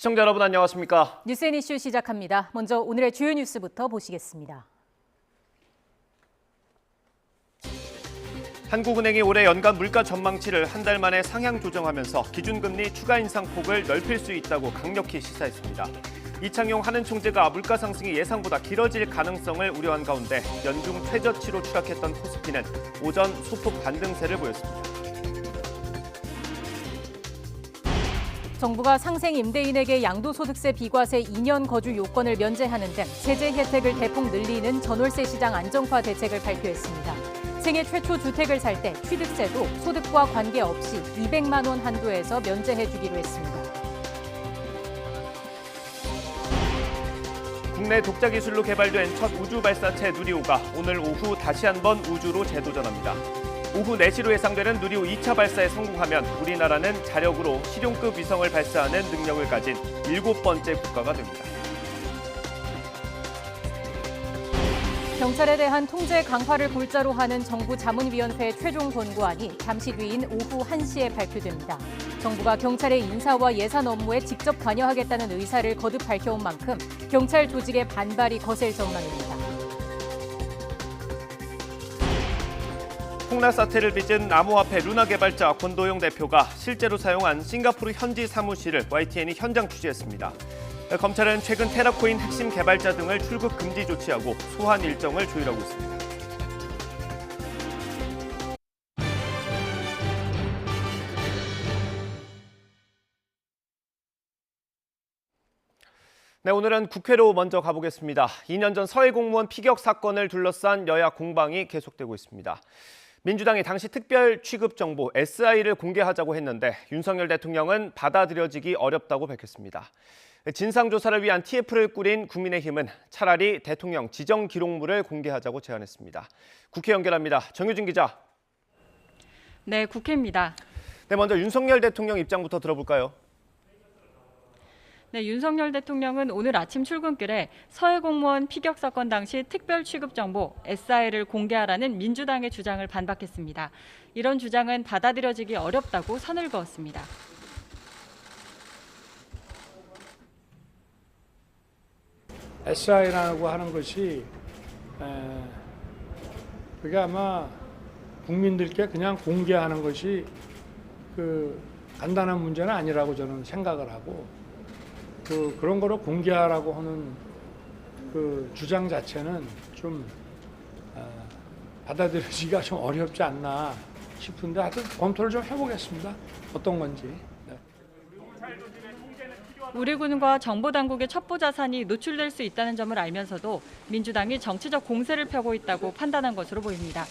시청자 여러분 안녕하십니까? 뉴스앤 이슈 시작합니다. 먼저 오늘의 주요 뉴스부터 보시겠습니다. 한국은행이 올해 연간 물가 전망치를 한 달 만에 상향 조정하면서 기준금리 추가 인상폭을 넓힐 수 있다고 강력히 시사했습니다. 이창용 한은 총재가 물가 상승이 예상보다 길어질 가능성을 우려한 가운데 연중 최저치로 추락했던 코스피는 오전 소폭 반등세를 보였습니다. 정부가 상생 임대인에게 양도소득세 비과세 2년 거주 요건을 면제하는 등 세제 혜택을 대폭 늘리는 전월세 시장 안정화 대책을 발표했습니다. 생애 최초 주택을 살 때 취득세도 소득과 관계없이 200만 원 한도에서 면제해주기로 했습니다. 국내 독자 기술로 개발된 첫 우주 발사체 누리호가 오늘 오후 다시 한번 우주로 재도전합니다. 오후 4시로 예상되는 누리호 2차 발사에 성공하면 우리나라는 자력으로 실용급 위성을 발사하는 능력을 가진 7번째 국가가 됩니다. 경찰에 대한 통제 강화를 골자로 하는 정부 자문위원회 최종 권고안이 잠시 뒤인 오후 1시에 발표됩니다. 정부가 경찰의 인사와 예산 업무에 직접 관여하겠다는 의사를 거듭 밝혀온 만큼 경찰 조직의 반발이 거셀 전망입니다. 폭락 사태를 빚은 암호화폐 루나 개발자 권도영 대표가 실제로 사용한 싱가포르 현지 사무실을 YTN이 현장 취재했습니다. 검찰은 최근 테라코인 핵심 개발자 등을 출국 금지 조치하고 소환 일정을 조율하고 있습니다. 네, 오늘은 국회로 먼저 가보겠습니다. 2년 전 서해 공무원 피격 사건을 둘러싼 여야 공방이 계속되고 있습니다. 민주당이 당시 특별 취급 정보 SI를 공개하자고 했는데 윤석열 대통령은 받아들여지기 어렵다고 밝혔습니다. 진상조사를 위한 TF를 꾸린 국민의힘은 차라리 대통령 지정 기록물을 공개하자고 제안했습니다. 국회 연결합니다. 정유진 기자. 네, 국회입니다. 네, 먼저 윤석열 대통령 입장부터 들어볼까요? 네, 윤석열 대통령은 오늘 아침 출근길에 서해 공무원 피격 사건 당시 특별 취급 정보 SI를 공개하라는 민주당의 주장을 반박했습니다. 이런 주장은 받아들여지기 어렵다고 선을 그었습니다. SI라고 하는 것이 그게 아마 국민들께 그냥 공개하는 것이 간단한 문제는 아니라고 저는 생각을 하고 그런 거를 공개하라고 하는 주장 자체는 좀 받아들여지기가 좀 어렵지 않나 싶은데 하여튼 검토를 좀 해보겠습니다. 어떤 건지. 네. 우리 군과 정보당국의 첩보 자산이 노출될 수 있다는 점을 알면서도 민주당이 정치적 공세를 펴고 있다고 판단한 것으로 보입니다.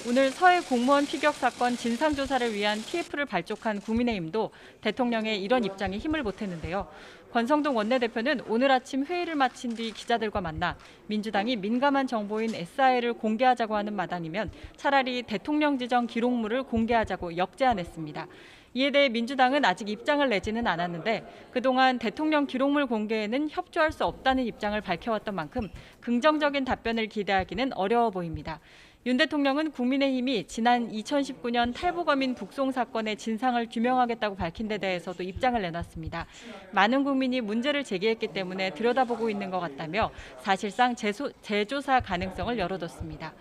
오늘 서해 공무원 피격 사건 진상조사를 위한 TF를 발족한 국민의힘도 대통령의 이런 입장에 힘을 보탰는데요. 권성동 원내대표는 오늘 아침 회의를 마친 뒤 기자들과 만나 민주당이 민감한 정보인 SI를 공개하자고 하는 마당이면 차라리 대통령 지정 기록물을 공개하자고 역제안했습니다. 이에 대해 민주당은 아직 입장을 내지는 않았는데 그동안 대통령 기록물 공개에는 협조할 수 없다는 입장을 밝혀왔던 만큼 긍정적인 답변을 기대하기는 어려워 보입니다. 윤 대통령은 국민의힘이 지난 2019년 탈북어민 북송 사건의 진상을 규명하겠다고 밝힌 데 대해서도 입장을 내놨습니다. 많은 국민이 문제를 제기했기 때문에 들여다보고 있는 것 같다며 사실상 재조사 가능성을 열어뒀습니다.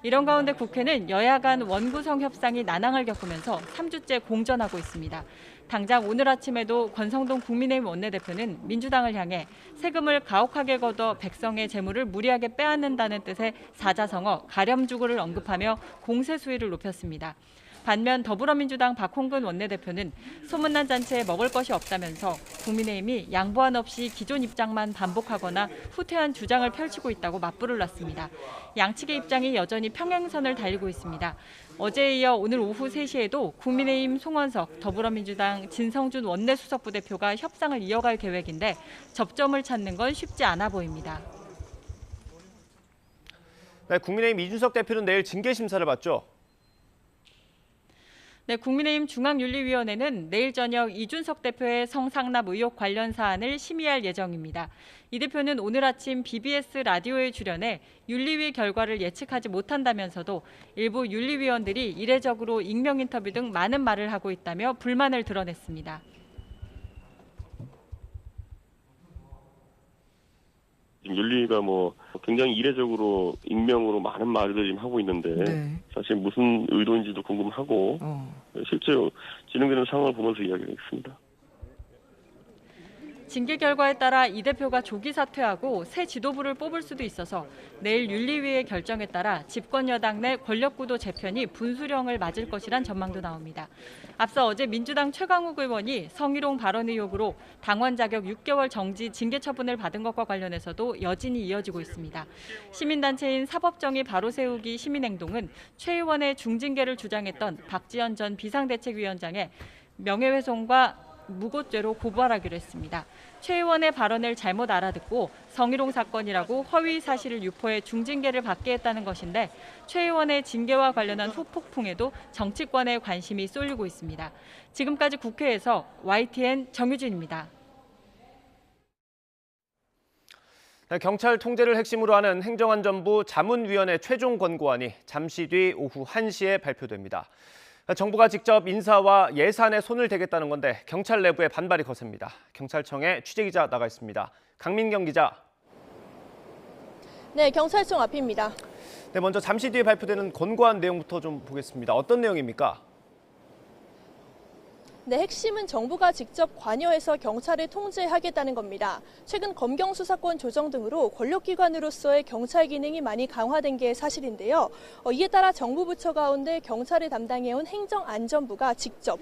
이런 가운데 국회는 여야 간 원구성 협상이 난항을 겪으면서 3주째 공전하고 있습니다. 당장 오늘 아침에도 권성동 국민의힘 원내대표는 민주당을 향해 세금을 가혹하게 걷어 백성의 재물을 무리하게 빼앗는다는 뜻의 사자성어 가렴주구를 언급하며 공세 수위를 높였습니다. 반면 더불어민주당 박홍근 원내대표는 소문난 잔치에 먹을 것이 없다면서 국민의힘이 양보한 없이 기존 입장만 반복하거나 후퇴한 주장을 펼치고 있다고 맞불을 놨습니다. 양측의 입장이 여전히 평행선을 달리고 있습니다. 어제에 이어 오늘 오후 3시에도 국민의힘 송원석, 더불어민주당 진성준 원내수석부 대표가 협상을 이어갈 계획인데 접점을 찾는 건 쉽지 않아 보입니다. 네, 국민의힘 이준석 대표는 내일 징계 심사를 받죠. 네, 국민의힘 중앙윤리위원회는 내일 저녁 이준석 대표의 성상납 의혹 관련 사안을 심의할 예정입니다. 이 대표는 오늘 아침 BBS 라디오에 출연해 윤리위 결과를 예측하지 못한다면서도 일부 윤리위원들이 이례적으로 익명 인터뷰 등 많은 말을 하고 있다며 불만을 드러냈습니다. 지금 윤리위가 뭐 굉장히 이례적으로 익명으로 많은 말을 지금 하고 있는데 네. 사실 무슨 의도인지도 궁금하고 실제로 진행되는 상황을 보면서 이야기하겠습니다. 징계 결과에 따라 이 대표가 조기 사퇴하고 새 지도부를 뽑을 수도 있어서 내일 윤리위의 결정에 따라 집권 여당 내 권력구도 재편이 분수령을 맞을 것이란 전망도 나옵니다. 앞서 어제 민주당 최강욱 의원이 성희롱 발언 의혹으로 당원 자격 6개월 정지 징계 처분을 받은 것과 관련해서도 여진이 이어지고 있습니다. 시민단체인 사법정의 바로세우기 시민행동은 최 의원의 중징계를 주장했던 박지원 전 비상대책위원장의 명예훼손과 무고죄로 고발하기로 했습니다. 최 의원의 발언을 잘못 알아듣고 성희롱 사건이라고 허위 사실을 유포해 중징계를 받게 했다는 것인데 최 의원의 징계와 관련한 후폭풍에도 정치권의 관심이 쏠리고 있습니다. 지금까지 국회에서 YTN 정유진입니다. 네, 경찰 통제를 핵심으로 하는 행정안전부 자문위원회 최종 권고안이 잠시 뒤 오후 1시에 발표됩니다. 정부가 직접 인사와 예산에 손을 대겠다는 건데 경찰 내부의 반발이 거셉니다. 경찰청에 취재기자 나가 있습니다. 강민경 기자. 네, 경찰청 앞입니다. 네, 먼저 잠시 뒤에 발표되는 권고안 내용부터 좀 보겠습니다. 어떤 내용입니까? 네, 핵심은 정부가 직접 관여해서 경찰을 통제하겠다는 겁니다. 최근 검경 수사권 조정 등으로 권력기관으로서의 경찰 기능이 많이 강화된 게 사실인데요. 이에 따라 정부 부처 가운데 경찰을 담당해온 행정안전부가 직접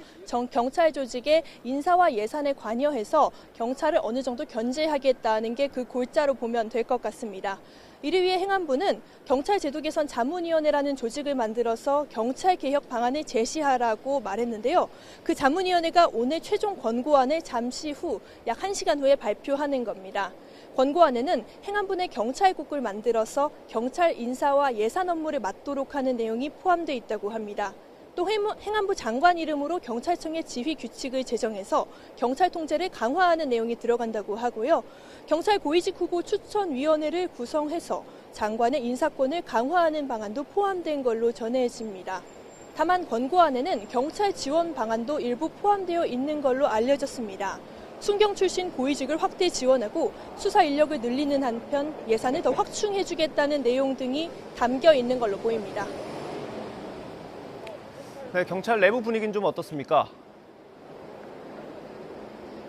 경찰 조직의 인사와 예산에 관여해서 경찰을 어느 정도 견제하겠다는 게 그 골자로 보면 될 것 같습니다. 이를 위해 행안부는 경찰 제도 개선 자문위원회라는 조직을 만들어서 경찰 개혁 방안을 제시하라고 말했는데요. 그 자문위원회가 오늘 최종 권고안을 잠시 후 약 1시간 후에 발표하는 겁니다. 권고안에는 행안부 내 경찰국을 만들어서 경찰 인사와 예산 업무를 맡도록 하는 내용이 포함되어 있다고 합니다. 또 행안부 장관 이름으로 경찰청의 지휘 규칙을 제정해서 경찰 통제를 강화하는 내용이 들어간다고 하고요. 경찰 고위직 후보 추천위원회를 구성해서 장관의 인사권을 강화하는 방안도 포함된 걸로 전해집니다. 다만 권고안에는 경찰 지원 방안도 일부 포함되어 있는 걸로 알려졌습니다. 순경 출신 고위직을 확대 지원하고 수사 인력을 늘리는 한편 예산을 더 확충해주겠다는 내용 등이 담겨 있는 걸로 보입니다. 네, 경찰 내부 분위기는 좀 어떻습니까?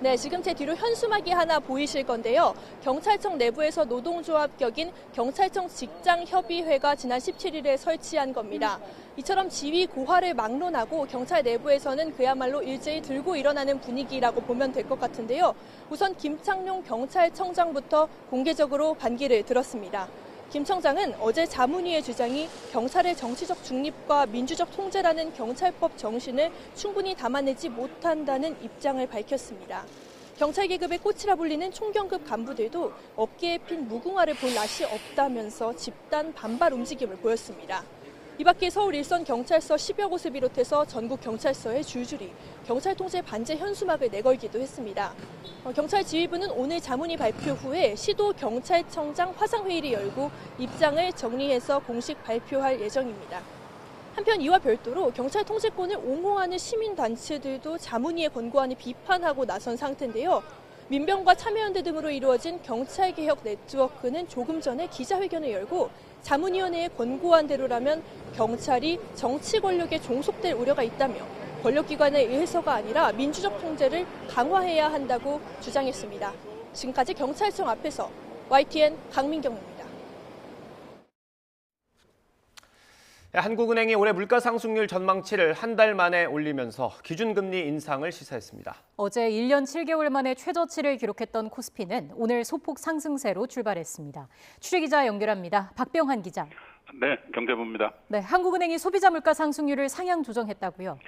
네, 지금 제 뒤로 현수막이 하나 보이실 건데요. 경찰청 내부에서 노동조합 격인 경찰청 직장협의회가 지난 17일에 설치한 겁니다. 이처럼 지휘 고하를 막론하고 경찰 내부에서는 그야말로 일제히 들고 일어나는 분위기라고 보면 될 것 같은데요. 우선 김창룡 경찰청장부터 공개적으로 반기를 들었습니다. 김 청장은 어제 자문위의 주장이 경찰의 정치적 중립과 민주적 통제라는 경찰법 정신을 충분히 담아내지 못한다는 입장을 밝혔습니다. 경찰 계급의 꽃이라 불리는 총경급 간부들도 어깨에 핀 무궁화를 볼 낯이 없다면서 집단 반발 움직임을 보였습니다. 이 밖에 서울 일선 경찰서 10여 곳을 비롯해서 전국 경찰서에 줄줄이 경찰 통제 반제 현수막을 내걸기도 했습니다. 경찰 지휘부는 오늘 자문위 발표 후에 시도 경찰청장 화상회의를 열고 입장을 정리해서 공식 발표할 예정입니다. 한편 이와 별도로 경찰 통제권을 옹호하는 시민단체들도 자문위의 권고안을 비판하고 나선 상태인데요. 민병과 참여연대 등으로 이루어진 경찰개혁 네트워크는 조금 전에 기자회견을 열고 자문위원회의 권고안대로라면 경찰이 정치 권력에 종속될 우려가 있다며 권력기관에 의해서가 아니라 민주적 통제를 강화해야 한다고 주장했습니다. 지금까지 경찰청 앞에서 YTN 강민경입니다. 한국은행이 올해 물가 상승률 전망치를 한 달 만에 올리면서 기준금리 인상을 시사했습니다. 어제 1년 7개월 만에 최저치를 기록했던 코스피는 오늘 소폭 상승세로 출발했습니다. 취재기자 연결합니다. 박병환 기자. 네, 경제부입니다. 네, 한국은행이 소비자 물가 상승률을 상향 조정했다고요?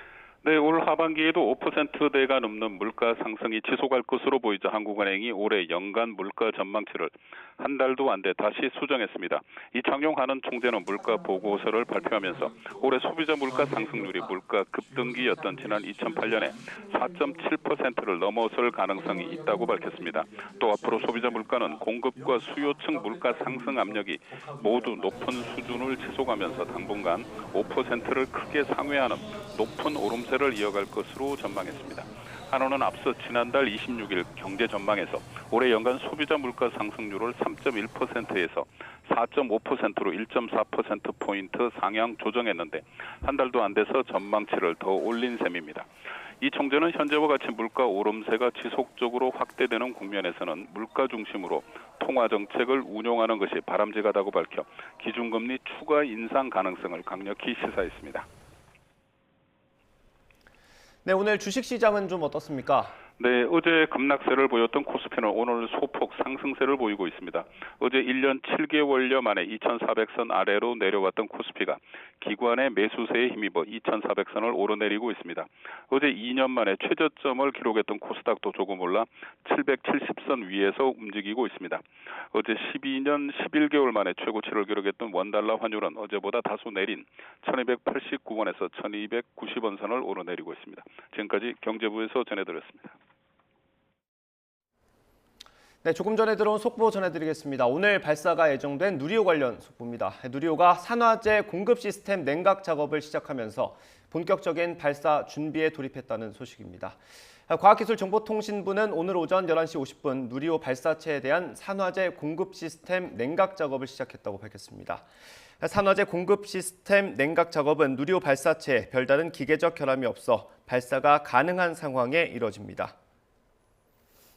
네, 올 하반기에도 5%대가 넘는 물가 상승이 지속할 것으로 보이자 한국은행이 올해 연간 물가 전망치를 한 달도 안 돼 다시 수정했습니다. 이창용 한은 총재는 물가 보고서를 발표하면서 올해 소비자 물가 상승률이 물가 급등기였던 지난 2008년에 4.7%를 넘어설 가능성이 있다고 밝혔습니다. 또 앞으로 소비자 물가는 공급과 수요층 물가 상승 압력이 모두 높은 수준을 지속하면서 당분간 5%를 크게 상회하는 높은 오름세를 이어갈 것으로 전망했습니다. 한원은 앞서 지난달 26일 경제 전망에서 올해 연간 소비자 물가 상승률을 3.1%에서 4.5%로 1.4%포인트 상향 조정했는데 한 달도 안 돼서 전망치를 더 올린 셈입니다. 이 총재는 현재와 같이 물가 오름세가 지속적으로 확대되는 국면에서는 물가 중심으로 통화 정책을 운용하는 것이 바람직하다고 밝혀 기준금리 추가 인상 가능성을 강력히 시사했습니다. 네, 오늘 주식시장은 좀 어떻습니까? 네, 어제 급락세를 보였던 코스피는 오늘 소폭 상승세를 보이고 있습니다. 어제 1년 7개월여 만에 2,400선 아래로 내려왔던 코스피가 기관의 매수세에 힘입어 2,400선을 오르내리고 있습니다. 어제 2년 만에 최저점을 기록했던 코스닥도 조금 올라 770선 위에서 움직이고 있습니다. 어제 12년 11개월 만에 최고치를 기록했던 원달러 환율은 어제보다 다소 내린 1289원에서 1290원 선을 오르내리고 있습니다. 지금까지 경제부에서 전해드렸습니다. 네, 조금 전에 들어온 속보 전해드리겠습니다. 오늘 발사가 예정된 누리호 관련 속보입니다. 누리호가 산화제 공급 시스템 냉각 작업을 시작하면서 본격적인 발사 준비에 돌입했다는 소식입니다. 과학기술정보통신부는 오늘 오전 11시 50분 누리호 발사체에 대한 산화제 공급 시스템 냉각 작업을 시작했다고 밝혔습니다. 산화제 공급 시스템 냉각 작업은 누리호 발사체에 별다른 기계적 결함이 없어 발사가 가능한 상황에 이뤄집니다.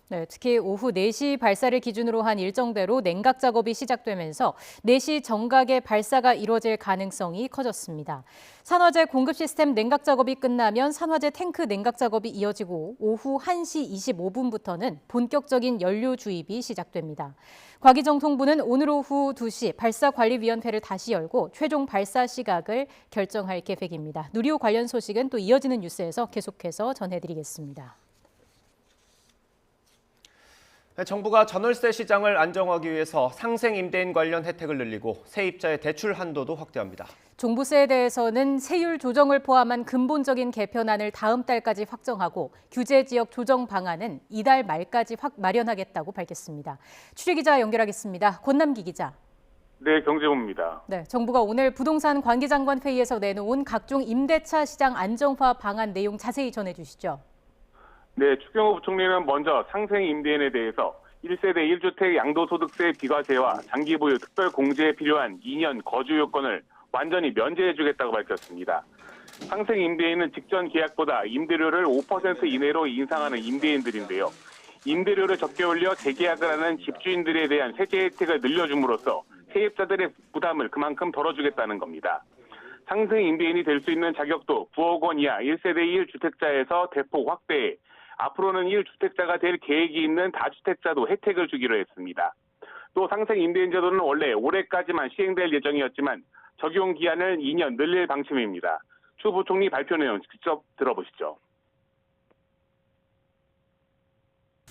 네, 특히 오후 4시 발사를 기준으로 한 일정대로 냉각 작업이 시작되면서 4시 정각에 발사가 이뤄질 가능성이 커졌습니다. 산화제 공급 시스템 냉각 작업이 끝나면 산화제 탱크 냉각 작업이 이어지고 오후 1시 25분부터는 본격적인 연료 주입이 시작됩니다. 과기정통부는 오늘 오후 2시 발사관리위원회를 다시 열고 최종 발사 시각을 결정할 계획입니다. 누리호 관련 소식은 또 이어지는 뉴스에서 계속해서 전해드리겠습니다. 정부가 전월세 시장을 안정화하기 위해서 상생 임대인 관련 혜택을 늘리고 세입자의 대출 한도도 확대합니다. 종부세에 대해서는 세율 조정을 포함한 근본적인 개편안을 다음 달까지 확정하고 규제 지역 조정 방안은 이달 말까지 마련하겠다고 밝혔습니다. 취재기자 연결하겠습니다. 권남기 기자. 네, 경제부입니다. 네, 정부가 오늘 부동산 관계장관 회의에서 내놓은 각종 임대차 시장 안정화 방안 내용 자세히 전해주시죠. 네, 추경호 부총리는 먼저 상생 임대인에 대해서 1세대 1주택 양도소득세 비과세와 장기 보유 특별 공제에 필요한 2년 거주 요건을 완전히 면제해주겠다고 밝혔습니다. 상생 임대인은 직전 계약보다 임대료를 5% 이내로 인상하는 임대인들인데요. 임대료를 적게 올려 재계약을 하는 집주인들에 대한 세제 혜택을 늘려줌으로써 세입자들의 부담을 그만큼 덜어주겠다는 겁니다. 상생 임대인이 될 수 있는 자격도 9억 원 이하 1세대 1주택자에서 대폭 확대해 앞으로는 1주택자가 될 계획이 있는 다주택자도 혜택을 주기로 했습니다. 또 상생 임대인 제도는 원래 올해까지만 시행될 예정이었지만 적용 기한을 2년 늘릴 방침입니다. 추 부총리 발표 내용 직접 들어보시죠.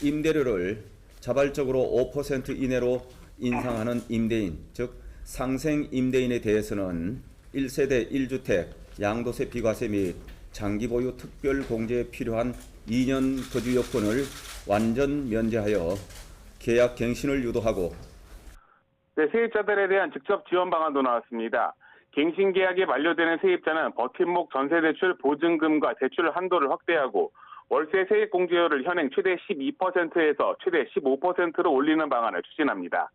임대료를 자발적으로 5% 이내로 인상하는 임대인, 즉 상생 임대인에 대해서는 1세대 1주택 양도세 비과세 및 장기 보유 특별 공제에 필요한 2년 거주 요건을 완전 면제하여 계약 갱신을 유도하고 네, 세입자들에 대한 직접 지원 방안도 나왔습니다. 갱신 계약이 만료되는 세입자는 버팀목 전세대출 보증금과 대출 한도를 확대하고 월세 세액 공제율을 현행 최대 12%에서 최대 15%로 올리는 방안을 추진합니다.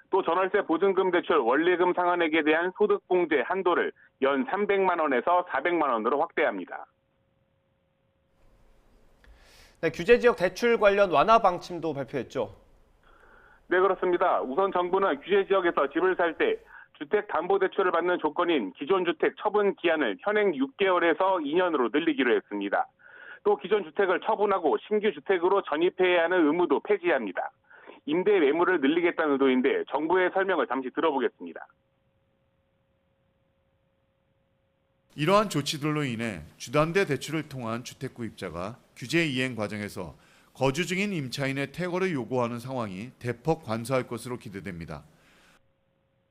또 전월세 보증금 대출 원리금 상환액에 대한 소득공제 한도를 연 300만 원에서 400만 원으로 확대합니다. 네, 규제지역 대출 관련 완화 방침도 발표했죠. 네, 그렇습니다. 우선 정부는 규제지역에서 집을 살 때 주택담보대출을 받는 조건인 기존 주택 처분 기한을 현행 6개월에서 2년으로 늘리기로 했습니다. 또 기존 주택을 처분하고 신규 주택으로 전입해야 하는 의무도 폐지합니다. 임대 매물을 늘리겠다는 의도인데 정부의 설명을 잠시 들어보겠습니다. 이러한 조치들로 인해 주담대 대출을 통한 주택 구입자가 규제 이행 과정에서 거주 중인 임차인의 퇴거를 요구하는 상황이 대폭 감소할 것으로 기대됩니다.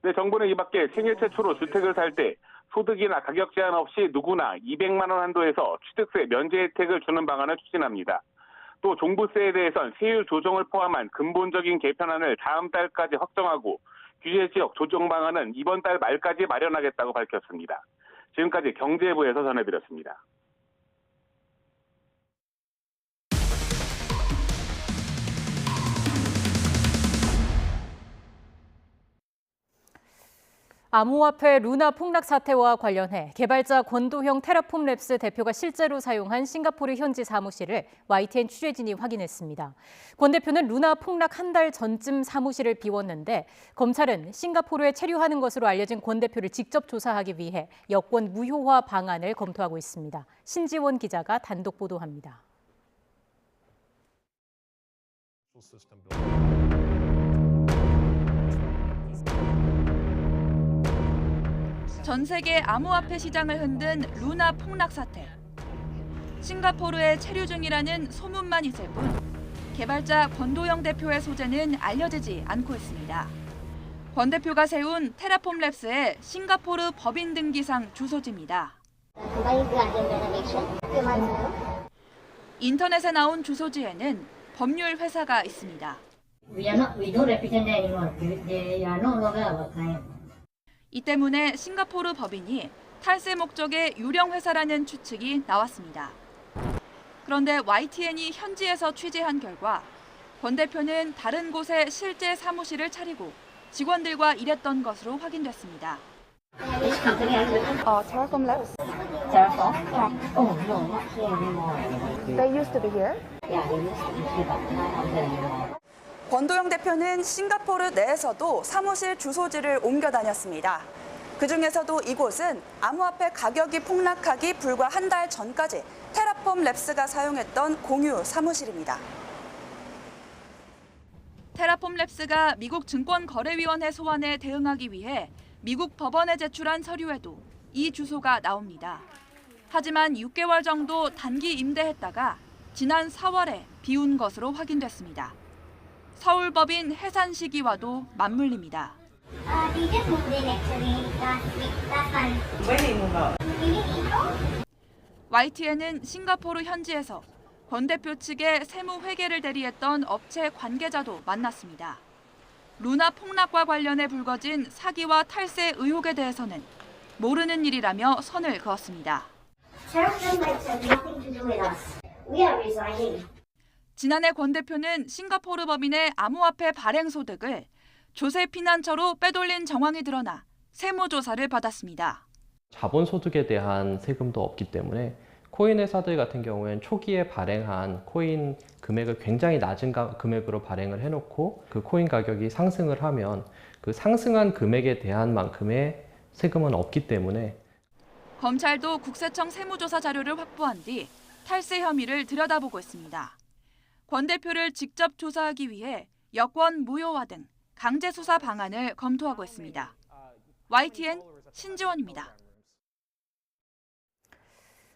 네, 정부는 이 밖에 생애 최초로 주택을 살 때 소득이나 가격 제한 없이 누구나 200만 원 한도에서 취득세 면제 혜택을 주는 방안을 추진합니다. 또 종부세에 대해선 세율 조정을 포함한 근본적인 개편안을 다음 달까지 확정하고 규제 지역 조정 방안은 이번 달 말까지 마련하겠다고 밝혔습니다. 지금까지 경제부에서 전해드렸습니다. 암호화폐 루나 폭락 사태와 관련해 개발자 권도형 테라폼랩스 대표가 실제로 사용한 싱가포르 현지 사무실을 YTN 취재진이 확인했습니다. 권 대표는 루나 폭락 한 달 전쯤 사무실을 비웠는데 검찰은 싱가포르에 체류하는 것으로 알려진 권 대표를 직접 조사하기 위해 여권 무효화 방안을 검토하고 있습니다. 신지원 기자가 단독 보도합니다. 전 세계 암호화폐 시장을 흔든 루나 폭락 사태. 싱가포르에 체류 중이라는 소문만 있을 뿐 개발자 권도영 대표의 소재는 알려지지 않고 있습니다. 권 대표가 세운 테라폼랩스의 싱가포르 법인 등기상 주소지입니다. 인터넷에 나온 주소지에는 법률 회사가 있습니다. 이 때문에 싱가포르 법인이 탈세 목적의 유령 회사라는 추측이 나왔습니다. 그런데 YTN이 현지에서 취재한 결과 권 대표는 다른 곳에 실제 사무실을 차리고 직원들과 일했던 것으로 확인됐습니다. Terraform Labs? Terraform? Oh, no, not here anymore. They used to be here? Yeah, they used to be here, but now they're 권도영 대표는 싱가포르 내에서도 사무실 주소지를 옮겨 다녔습니다. 그중에서도 이곳은 암호화폐 가격이 폭락하기 불과 한 달 전까지 테라폼 랩스가 사용했던 공유 사무실입니다. 테라폼 랩스가 미국 증권거래위원회 소환에 대응하기 위해 미국 법원에 제출한 서류에도 이 주소가 나옵니다. 하지만 6개월 정도 단기 임대했다가 지난 4월에 비운 것으로 확인됐습니다. 서울법인 해산시기와도 맞물립니다. YTN은 싱가포르 현지에서 권 대표 측의 세무 회계를 대리했던 업체 관계자도 만났습니다. 루나 폭락과 관련해 불거진 사기와 탈세 의혹에 대해서는 모르는 일이라며 선을 그었습니다. 지난해 권 대표는 싱가포르 법인의 암호화폐 발행 소득을 조세 피난처로 빼돌린 정황이 드러나 세무조사를 받았습니다. 자본소득에 대한 세금도 없기 때문에 코인 회사들 같은 경우에는 초기에 발행한 코인 금액을 굉장히 낮은 금액으로 발행을 해놓고 그 코인 가격이 상승을 하면 그 상승한 금액에 대한 만큼의 세금은 없기 때문에 검찰도 국세청 세무조사 자료를 확보한 뒤 탈세 혐의를 들여다보고 있습니다. 권 대표를 직접 조사하기 위해 여권 무효화 등 강제 수사 방안을 검토하고 있습니다. YTN 신지원입니다.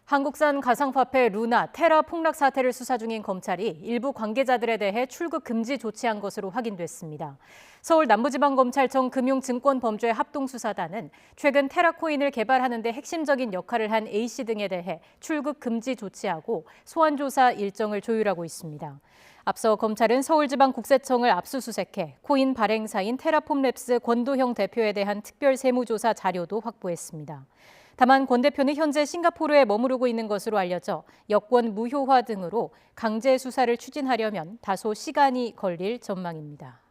한국산 가상화폐 루나 테라 폭락 사태를 수사 중인 검찰이 일부 관계자들에 대해 출국 금지 조치한 것으로 확인됐습니다. 서울 남부지방검찰청 금융증권범죄 합동수사단은 최근 테라코인을 개발하는 데 핵심적인 역할을 한 A씨 등에 대해 출국 금지 조치하고 소환조사 일정을 조율하고 있습니다. 앞서 검찰은 서울지방국세청을 압수수색해 코인 발행사인 테라폼랩스 권도형 대표에 대한 특별세무조사 자료도 확보했습니다. 다만 권 대표는 현재 싱가포르에 머무르고 있는 것으로 알려져 여권 무효화 등으로 강제 수사를 추진하려면 다소 시간이 걸릴 전망입니다.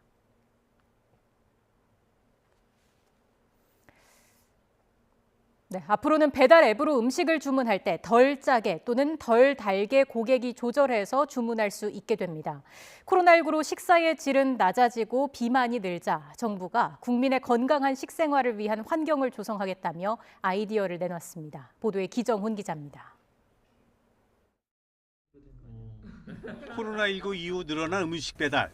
네, 앞으로는 배달 앱으로 음식을 주문할 때 덜 짜게 또는 덜 달게 고객이 조절해서 주문할 수 있게 됩니다. 코로나19로 식사의 질은 낮아지고 비만이 늘자 정부가 국민의 건강한 식생활을 위한 환경을 조성하겠다며 아이디어를 내놨습니다. 보도에 기정훈 기자입니다. 코로나19 이후 늘어난 음식 배달.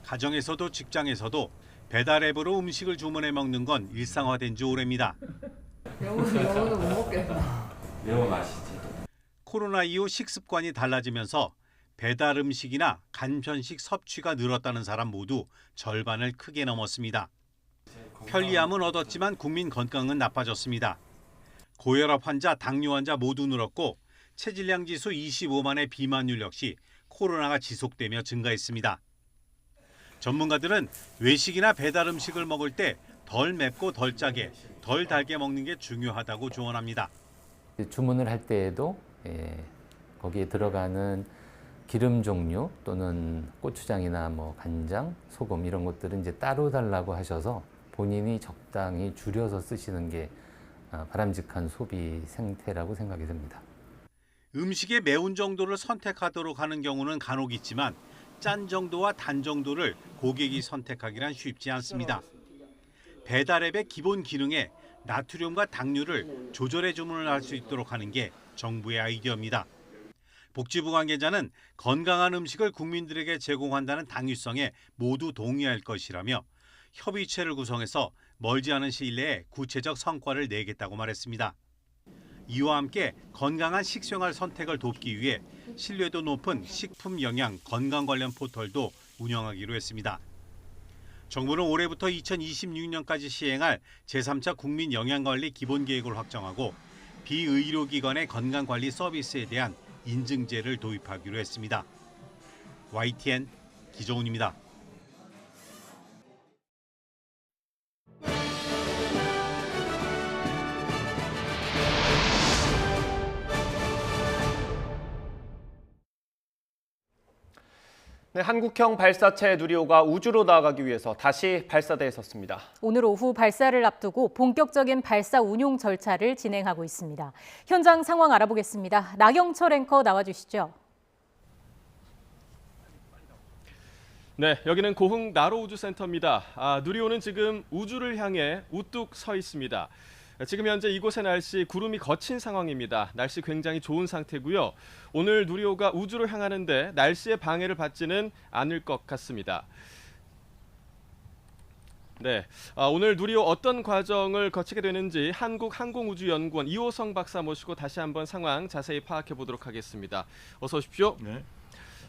가정에서도 직장에서도 배달 앱으로 음식을 주문해 먹는 건 일상화된 지 오래입니다. 영어는 못 먹겠다. 매워 맛있지. 코로나 이후 식습관이 달라지면서 배달 음식이나 간편식 섭취가 늘었다는 사람 모두 절반을 크게 넘었습니다. 편리함은 얻었지만 국민 건강은 나빠졌습니다. 고혈압 환자, 당뇨 환자 모두 늘었고 체질량 지수 25만의 비만율 역시 코로나가 지속되며 증가했습니다. 전문가들은 외식이나 배달 음식을 먹을 때 덜 맵고 덜 짜게, 덜 달게 먹는 게 중요하다고 조언합니다. 주문을 할 때에도 거기에 들어가는 기름 종류 또는 고추장이나 간장, 소금 이런 것들은 이제 따로 달라고 하셔서 본인이 적당히 줄여서 쓰시는 게 바람직한 소비 생태라고 생각이 듭니다. 음식의 매운 정도를 선택하도록 하는 경우는 간혹 있지만 짠 정도와 단 정도를 고객이 선택하기란 쉽지 않습니다. 배달앱의 기본 기능에 나트륨과 당류를 조절해 주문을 할 수 있도록 하는 게 정부의 아이디어입니다. 복지부 관계자는 건강한 음식을 국민들에게 제공한다는 당위성에 모두 동의할 것이라며 협의체를 구성해서 멀지 않은 시일 내에 구체적 성과를 내겠다고 말했습니다. 이와 함께 건강한 식생활 선택을 돕기 위해 신뢰도 높은 식품 영양 건강 관련 포털도 운영하기로 했습니다. 정부는 올해부터 2026년까지 시행할 제3차 국민 영양관리 기본계획을 확정하고 비의료기관의 건강관리 서비스에 대한 인증제를 도입하기로 했습니다. YTN 기정훈입니다. 네, 한국형 발사체 누리호가 우주로 나아가기 위해서 다시 발사대에 섰습니다. 오늘 오후 발사를 앞두고 본격적인 발사 운용 절차를 진행하고 있습니다. 현장 상황 알아보겠습니다. 나경철 앵커 나와주시죠. 네, 여기는 고흥 나로우주센터입니다. 누리호는 지금 우주를 향해 우뚝 서 있습니다. 지금 현재 이곳의 날씨 구름이 거친 상황입니다. 날씨 굉장히 좋은 상태고요. 오늘 누리호가 우주를 향하는데 날씨의 방해를 받지는 않을 것 같습니다. 네, 오늘 누리호 어떤 과정을 거치게 되는지 한국항공우주연구원 이호성 박사 모시고 다시 한번 상황 자세히 파악해 보도록 하겠습니다. 어서 오십시오.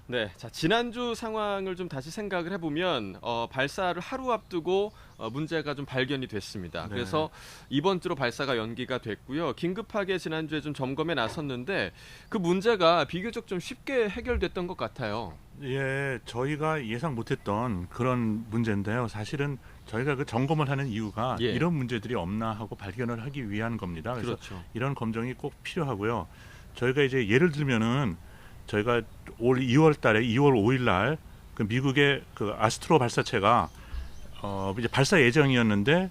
네, 자, 지난주 상황을 좀 다시 생각을 해보면 발사를 하루 앞두고 문제가 좀 발견이 됐습니다. 네. 그래서 이번 주로 발사가 연기가 됐고요. 긴급하게 지난주에 좀 점검에 나섰는데 그 문제가 비교적 좀 쉽게 해결됐던 것 같아요. 예, 저희가 예상 못했던 그런 문제인데요. 사실은 저희가 그 점검을 하는 이유가 예. 이런 문제들이 없나 하고 발견을 하기 위한 겁니다. 그래서 그렇죠. 이런 검증이 꼭 필요하고요. 저희가 이제 예를 들면은 저희가 올 2월 달에 2월 5일 날 그 미국의 그 아스트로 발사체가 이제 발사 예정이었는데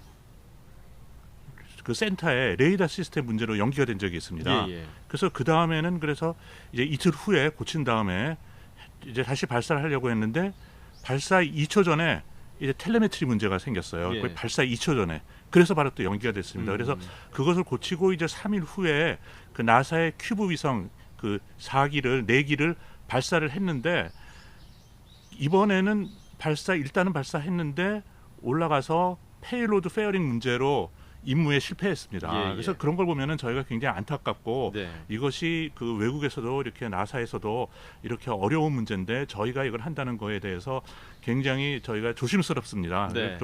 그 센터에 레이더 시스템 문제로 연기가 된 적이 있습니다. 예. 그래서 그 다음에는 그래서 이제 이틀 후에 고친 다음에 이제 다시 발사를 하려고 했는데 발사 2초 전에 이제 텔레메트리 문제가 생겼어요. 예. 거의 발사 2초 전에. 그래서 바로 또 연기가 됐습니다. 그래서 그것을 고치고 이제 3일 후에 그 나사의 큐브 위성 그 4기를 발사를 했는데 이번에는 일단은 발사했는데 올라가서 페이로드 페어링 문제로 임무에 실패했습니다. 예. 그래서 그런 걸 보면은 저희가 굉장히 안타깝고 네. 이것이 그 외국에서도 이렇게 나사에서도 이렇게 어려운 문제인데 저희가 이걸 한다는 거에 대해서 굉장히 저희가 조심스럽습니다. 네.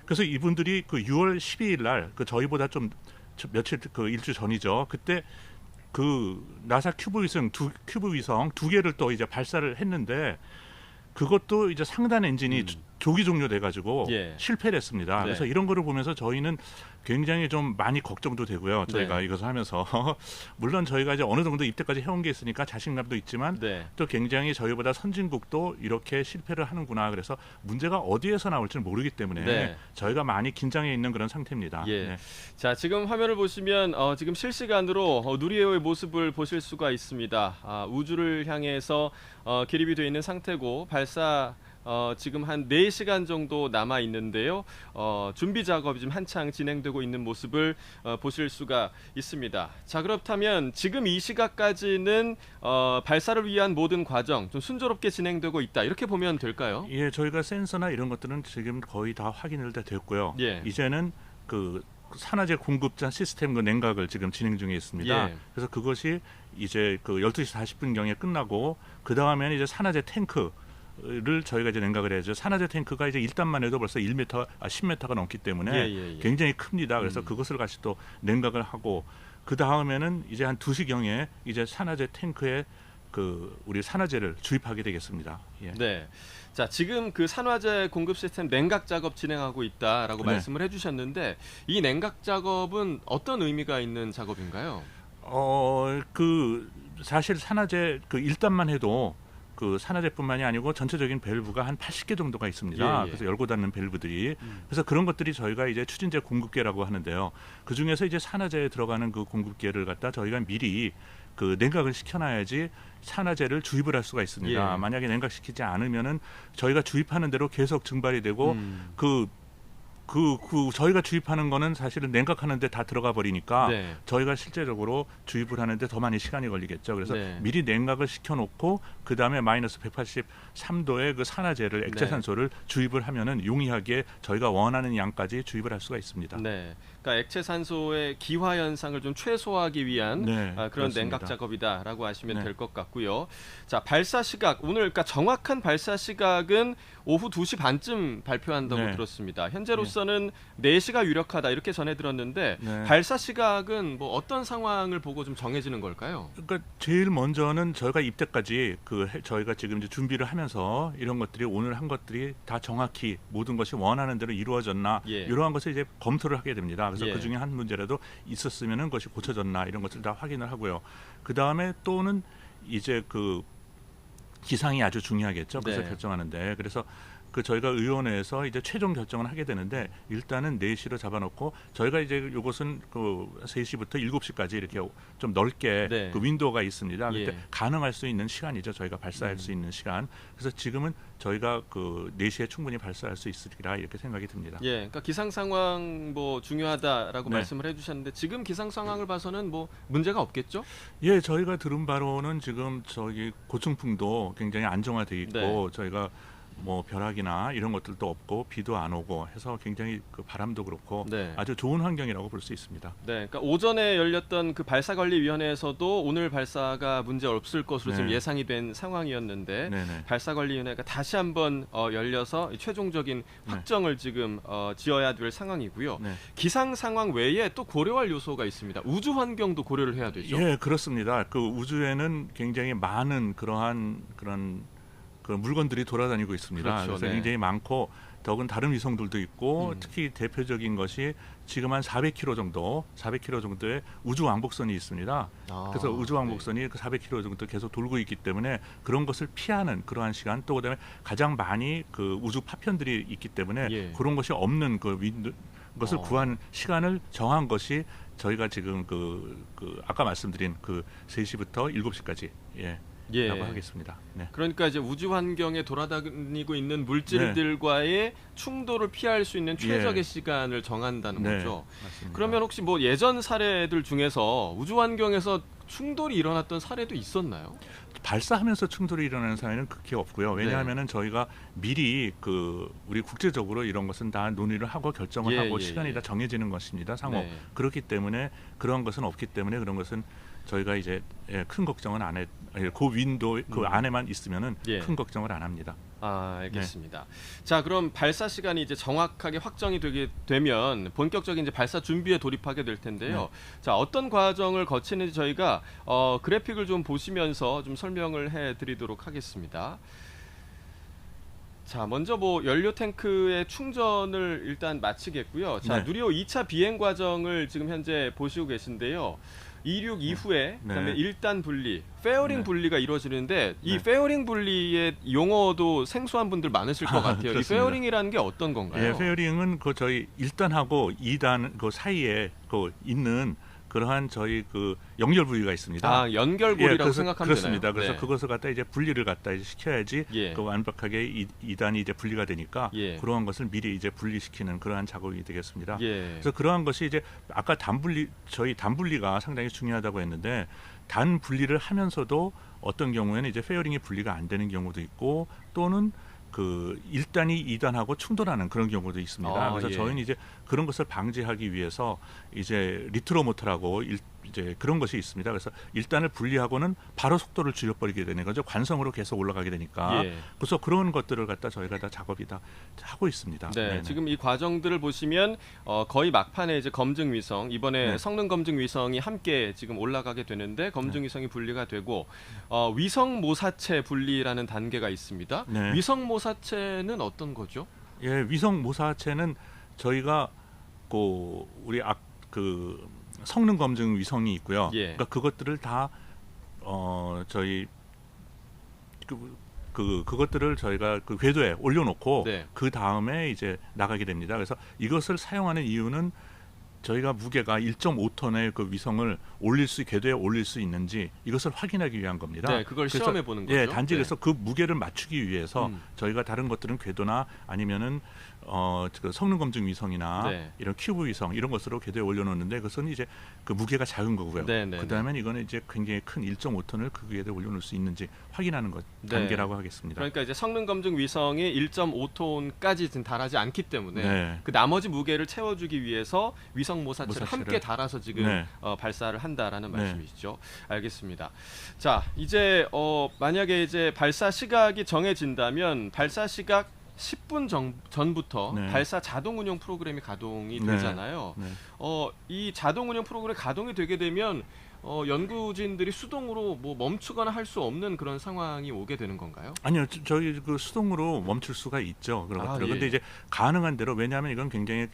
그래서 이분들이 그 6월 12일 날 그 저희보다 좀 며칠 그 일주 전이죠. 그때 그 나사 큐브 위성 두 개를 또 이제 발사를 했는데 그것도 이제 상단 엔진이 조기 종료돼 가지고 예. 실패를 했습니다. 네. 그래서 이런 거를 보면서 저희는 굉장히 좀 많이 걱정도 되고요. 저희가 네. 이것을 하면서 물론 저희가 이제 어느 정도 입대까지 해온 게 있으니까 자신감도 있지만 네. 또 굉장히 저희보다 선진국도 이렇게 실패를 하는구나. 그래서 문제가 어디에서 나올지는 모르기 때문에 네. 저희가 많이 긴장해 있는 그런 상태입니다. 예. 네. 자, 지금 화면을 보시면 지금 실시간으로 누리호의 모습을 보실 수가 있습니다. 우주를 향해서 기립이 되어 있는 상태고 발사 지금 한 4시간 정도 남아 있는데요. 준비 작업이 지금 한창 진행되고 있는 모습을 보실 수가 있습니다. 자, 그렇다면 지금 이 시각까지는 발사를 위한 모든 과정 좀 순조롭게 진행되고 있다. 이렇게 보면 될까요? 예, 저희가 센서나 이런 것들은 지금 거의 다 확인을 다 됐고요. 예. 이제는 그 산화제 공급자 시스템 그 냉각을 지금 진행 중에 있습니다. 예. 그래서 그것이 이제 그 12시 40분경에 끝나고 그 다음에는 이제 산화제 탱크를 저희가 이제 냉각을 해야죠. 산화제 탱크가 이제 1단만 해도 벌써 10m가 넘기 때문에 예. 굉장히 큽니다. 그래서 그것을 같이 또 냉각을 하고 그 다음에는 이제 한 2시경에 이제 산화제 탱크에 그 우리 산화제를 주입하게 되겠습니다. 예. 네. 자, 지금 그 산화제 공급 시스템 냉각 작업 진행하고 있다라고 네. 말씀을 해주셨는데 이 냉각 작업은 어떤 의미가 있는 작업인가요? 그 사실 산화제 그 1단만 해도 그 산화제뿐만이 아니고 전체적인 밸브가 한 80개 정도가 있습니다. 예. 그래서 열고 닫는 밸브들이. 그래서 그런 것들이 저희가 이제 추진제 공급계라고 하는데요. 그 중에서 이제 산화제에 들어가는 그 공급계를 갖다 저희가 미리 그 냉각을 시켜놔야지 산화제를 주입을 할 수가 있습니다. 예. 만약에 냉각시키지 않으면은 저희가 주입하는 대로 계속 증발이 되고 저희가 주입하는 거는 사실은 냉각하는데 다 들어가 버리니까 네. 저희가 실제적으로 주입을 하는데 더 많이 시간이 걸리겠죠. 그래서 네. 미리 냉각을 시켜놓고 그 다음에 마이너스 183도의 그 산화제를 액체산소를 주입을 하면은 용이하게 저희가 원하는 양까지 주입을 할 수가 있습니다. 네, 그러니까 액체 산소의 기화 현상을 좀 최소화하기 위한 그런 그렇습니다. 냉각 작업이다라고 하시면 네. 될 것 같고요. 자, 발사 시각 오늘 그러니까 정확한 발사 시각은 오후 2시 반쯤 발표한다고 네. 들었습니다. 현재로서는 4시가 유력하다 이렇게 전해 들었는데 네. 발사 시각은 뭐 어떤 상황을 보고 좀 정해지는 걸까요? 그러니까 제일 먼저는 저희가 입대까지 저희가 지금 이제 준비를 하면서 이런 것들이 오늘 한 것들이 다 정확히 모든 것이 원하는 대로 이루어졌나 이러한 것을 이제 검토를 하게 됩니다. 그래서 그 중에 한 문제라도 있었으면은 그것이 고쳐졌나 이런 것을 다 확인을 하고요. 그 다음에 또는 이제 그 기상이 아주 중요하겠죠. 그래서 결정하는데 그래서 저희가 의원회에서 이제 최종 결정을 하게 되는데 일단은 4시로 잡아놓고 저희가 이제 이것은 그 3시부터 7시까지 이렇게 좀 넓게 그 윈도우가 있습니다. 그때 가능할 수 있는 시간이죠. 저희가 발사할 수 있는 시간. 그래서 지금은 저희가 그 4시에 충분히 발사할 수 있으리라 이렇게 생각이 듭니다. 예, 그러니까 기상 상황 뭐 중요하다라고 말씀을 해주셨는데 지금 기상 상황을 봐서는 뭐 문제가 없겠죠? 예, 저희가 들은 바로는 지금 저기 고층풍도 굉장히 안정화돼 있고 저희가 뭐 벼락이나 이런 것들도 없고 비도 안 오고 해서 굉장히 그 바람도 그렇고 아주 좋은 환경이라고 볼 수 있습니다. 네, 그러니까 오전에 열렸던 그 발사관리위원회에서도 오늘 발사가 문제 없을 것으로 지금 예상이 된 상황이었는데 발사관리위원회가 다시 한번 열려서 최종적인 확정을 지금 지어야 될 상황이고요. 기상 상황 외에 또 고려할 요소가 있습니다. 우주 환경도 고려를 해야 되죠. 예, 그렇습니다. 그 우주에는 굉장히 많은 그러한 그런 그 물건들이 돌아다니고 있습니다. 그렇죠, 그래서 굉장히 많고 더군 다른 위성들도 있고 특히 대표적인 것이 지금 한 400km 정도의 우주 왕복선이 있습니다. 그래서 우주 왕복선이 그 400km 정도 계속 돌고 있기 때문에 그런 것을 피하는 그러한 시간 또 그다음에 가장 많이 그 우주 파편들이 있기 때문에 그런 것이 없는 것을 구한 시간을 정한 것이 저희가 지금 아까 말씀드린 그 3시부터 7시까지 라고 하겠습니다. 그러니까 이제 우주 환경에 돌아다니고 있는 물질들과의 충돌을 피할 수 있는 최적의 시간을 정한다는 거죠. 맞습니다. 그러면 혹시 뭐 예전 사례들 중에서 우주 환경에서 충돌이 일어났던 사례도 있었나요? 발사하면서 충돌이 일어나는 사례는 극히 없고요. 왜냐하면은 저희가 미리 우리 국제적으로 이런 것은 다 논의를 하고 결정을 하고 시간이 다 정해지는 것입니다. 상호. 그렇기 때문에 그런 것은 없기 때문에 그런 것은 저희가 이제 큰 걱정은 안 해. 그 윈도 그 안에만 있으면은 큰 걱정을 안 합니다. 아, 알겠습니다. 자, 그럼 발사 시간이 이제 정확하게 확정이 되면 본격적인 이제 발사 준비에 돌입하게 될 텐데요. 자, 어떤 과정을 거치는지 저희가 그래픽을 좀 보시면서 좀 설명을 해드리도록 하겠습니다. 자, 먼저 뭐 연료 탱크의 충전을 일단 마치겠고요. 자, 누리호 2차 비행 과정을 지금 현재 보시고 계신데요. 이륙 이후에 그다음에 1단 분리, 페어링 분리가 이루어지는데 이 페어링 분리의 용어도 생소한 분들 많으실 것 같아요. 이 페어링이라는 게 어떤 건가요? 예, 페어링은 그 저희 1단하고 2단 그 사이에 있는 그러한 저희 그 연결 부위가 있습니다. 아, 연결고리라고 생각하면 그렇습니다. 되나요? 그래서 그것을 갖다 이제 분리를 갖다 이제 시켜야지 그 완벽하게 2단이 이제 분리가 되니까 그러한 것을 미리 이제 분리시키는 그러한 작업이 되겠습니다. 그래서 그러한 것이 이제 아까 저희 단 분리가 상당히 중요하다고 했는데 단 분리를 하면서도 어떤 경우에는 이제 페어링이 분리가 안 되는 경우도 있고 또는 그 1단이 2단하고 충돌하는 그런 경우도 있습니다. 그래서 저희는 이제 그런 것을 방지하기 위해서 이제 리트로모터라고 이제 그런 것이 있습니다. 그래서 1단을 분리하고는 바로 속도를 줄여버리게 되는 거죠. 관성으로 계속 올라가게 되니까. 그래서 그런 것들을 갖다 저희가 다 작업이 다 하고 있습니다. 네, 지금 이 과정들을 보시면 거의 막판에 이제 검증 위성 이번에 성능 검증 위성이 함께 지금 올라가게 되는데 검증 위성이 분리가 되고 위성 모사체 분리라는 단계가 있습니다. 위성 모사체는 어떤 거죠? 예, 위성 모사체는 저희가 우리 성능 검증 위성이 있고요. 그러니까 그것들을 다 저희 그것들을 저희가 그 궤도에 올려놓고 네. 그 다음에 이제 나가게 됩니다. 그래서 이것을 사용하는 이유는 저희가 무게가 1.5톤의 그 위성을 궤도에 올릴 수 있는지 이것을 확인하기 위한 겁니다. 네, 그걸 시험해 보는 거죠. 예, 단지 네. 그래서 그 무게를 맞추기 위해서 저희가 다른 것들은 궤도나 아니면은 그 성능 검증 위성이나 네. 이런 큐브 위성 이런 것으로 궤도에 올려놓는데 그것은 이제 그 무게가 작은 거고요. 네, 네, 그 다음엔 이거는 이제 굉장히 큰 1.5톤을 그 궤도에 올려놓을 수 있는지 확인하는 것 네. 단계라고 하겠습니다. 그러니까 이제 성능 검증 위성이 1.5톤까지 달하지 않기 때문에 네. 그 나머지 무게를 채워주기 위해서 위성 모사체를 함께 달아서 지금 네. 발사를 한다라는 네. 말씀이시죠. 알겠습니다. 자, 이제 만약에 이제 발사 시각이 정해진다면 발사 시각 10분 전부터 네. 발사 자동 운영 프로그램이 가동이 네. 되잖아요. 네. 이 자동 운영 프로그램이 가동이 되게 되면 연구진들이 수동으로 뭐 멈추거나 할 수 없는 그런 상황이 오게 되는 건가요? 아니요, 저희 그 수동으로 멈출 수가 있죠. 그런 것들을. 예. 근데 이제 가능한 대로 왜냐하면 이건 굉장히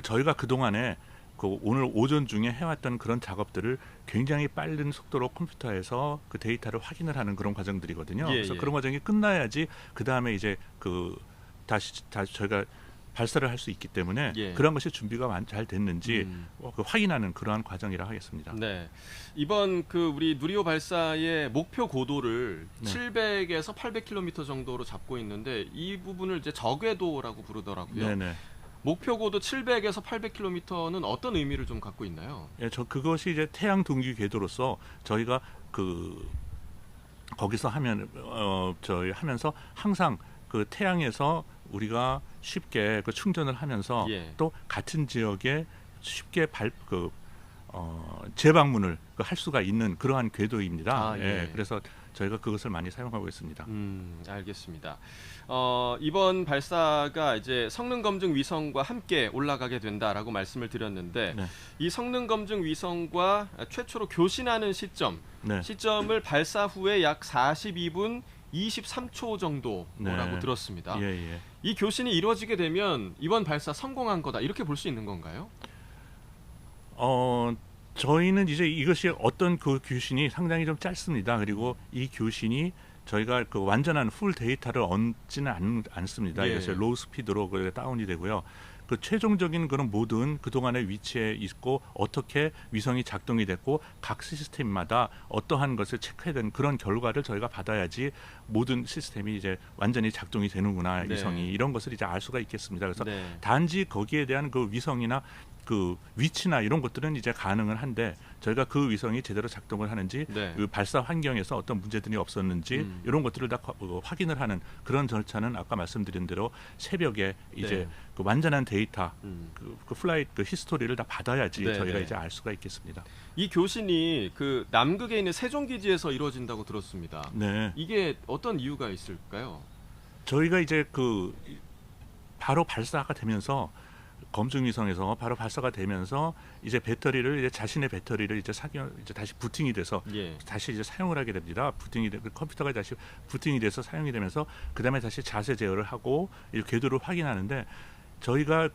저희가 그 동안에 오늘 오전 중에 해왔던 그런 작업들을 굉장히 빠른 속도로 컴퓨터에서 그 데이터를 확인을 하는 그런 과정들이거든요. 예, 그래서 예. 그런 과정이 끝나야지 그 다음에 이제 다시 저희가 발사를 할 수 있기 때문에 예. 그런 것이 준비가 잘 됐는지 확인하는 그러한 과정이라 하겠습니다. 네, 이번 우리 누리호 발사의 목표 고도를 네. 700에서 800km 정도로 잡고 있는데 이 부분을 이제 저궤도라고 부르더라고요. 네네. 목표 고도 700에서 800km는 어떤 의미를 좀 갖고 있나요? 예, 그것이 이제 태양 둥기 궤도로서 저희가 거기서 하면서 항상 그 태양에서 우리가 쉽게 충전을 하면서 예. 또 같은 지역에 쉽게 재방문을 할 수가 있는 그러한 궤도입니다. 예. 그래서 저희가 그것을 많이 사용하고 있습니다. 알겠습니다. 이번 발사가 이제 성능 검증 위성과 함께 올라가게 된다라고 말씀을 드렸는데 네. 이 성능 검증 위성과 최초로 교신하는 네. 시점을 발사 후에 약 42분 23초 정도라고 네. 들었습니다. 예. 이 교신이 이루어지게 되면 이번 발사 성공한 거다 이렇게 볼 수 있는 건가요? 저희는 이제 이것이 어떤 그 교신이 상당히 좀 짧습니다. 그리고 이 교신이 저희가 그 완전한 풀 데이터를 얻지는 않습니다. 예. 이것이 로우 스피드로 다운이 되고요. 그 최종적인 그런 모든 그동안의 위치에 있고 어떻게 위성이 작동이 됐고 각 시스템마다 어떠한 것을 체크해야 되는 그런 결과를 저희가 받아야지 모든 시스템이 이제 완전히 작동이 되는구나 네. 위성이 이런 것을 이제 알 수가 있겠습니다. 그래서 네. 단지 거기에 대한 그 위성이나 그 위치나 이런 것들은 이제 가능은 한데 저희가 그 위성이 제대로 작동을 하는지 네. 그 발사 환경에서 어떤 문제들이 없었는지 이런 것들을 다 확인을 하는 그런 절차는 아까 말씀드린 대로 새벽에 이제 네. 그 완전한 데이터 그 플라이트 그 히스토리를 다 받아야지 네, 저희가 네. 이제 알 수가 있겠습니다. 이 교신이 그 남극에 있는 세종기지에서 이루어진다고 들었습니다. 네. 이게 어떤 이유가 있을까요? 저희가 이제 바로 발사가 되면서 검증 위성에서 바로 발사가 되면서 이제 자신의 배터리를 이제 다시 부팅이 돼서 예. 다시 이제 사용을 하게 됩니다. 컴퓨터가 다시 부팅이 돼서 사용이 되면서 그다음에 다시 자세 제어를 하고 이 궤도를 확인하는데 저희가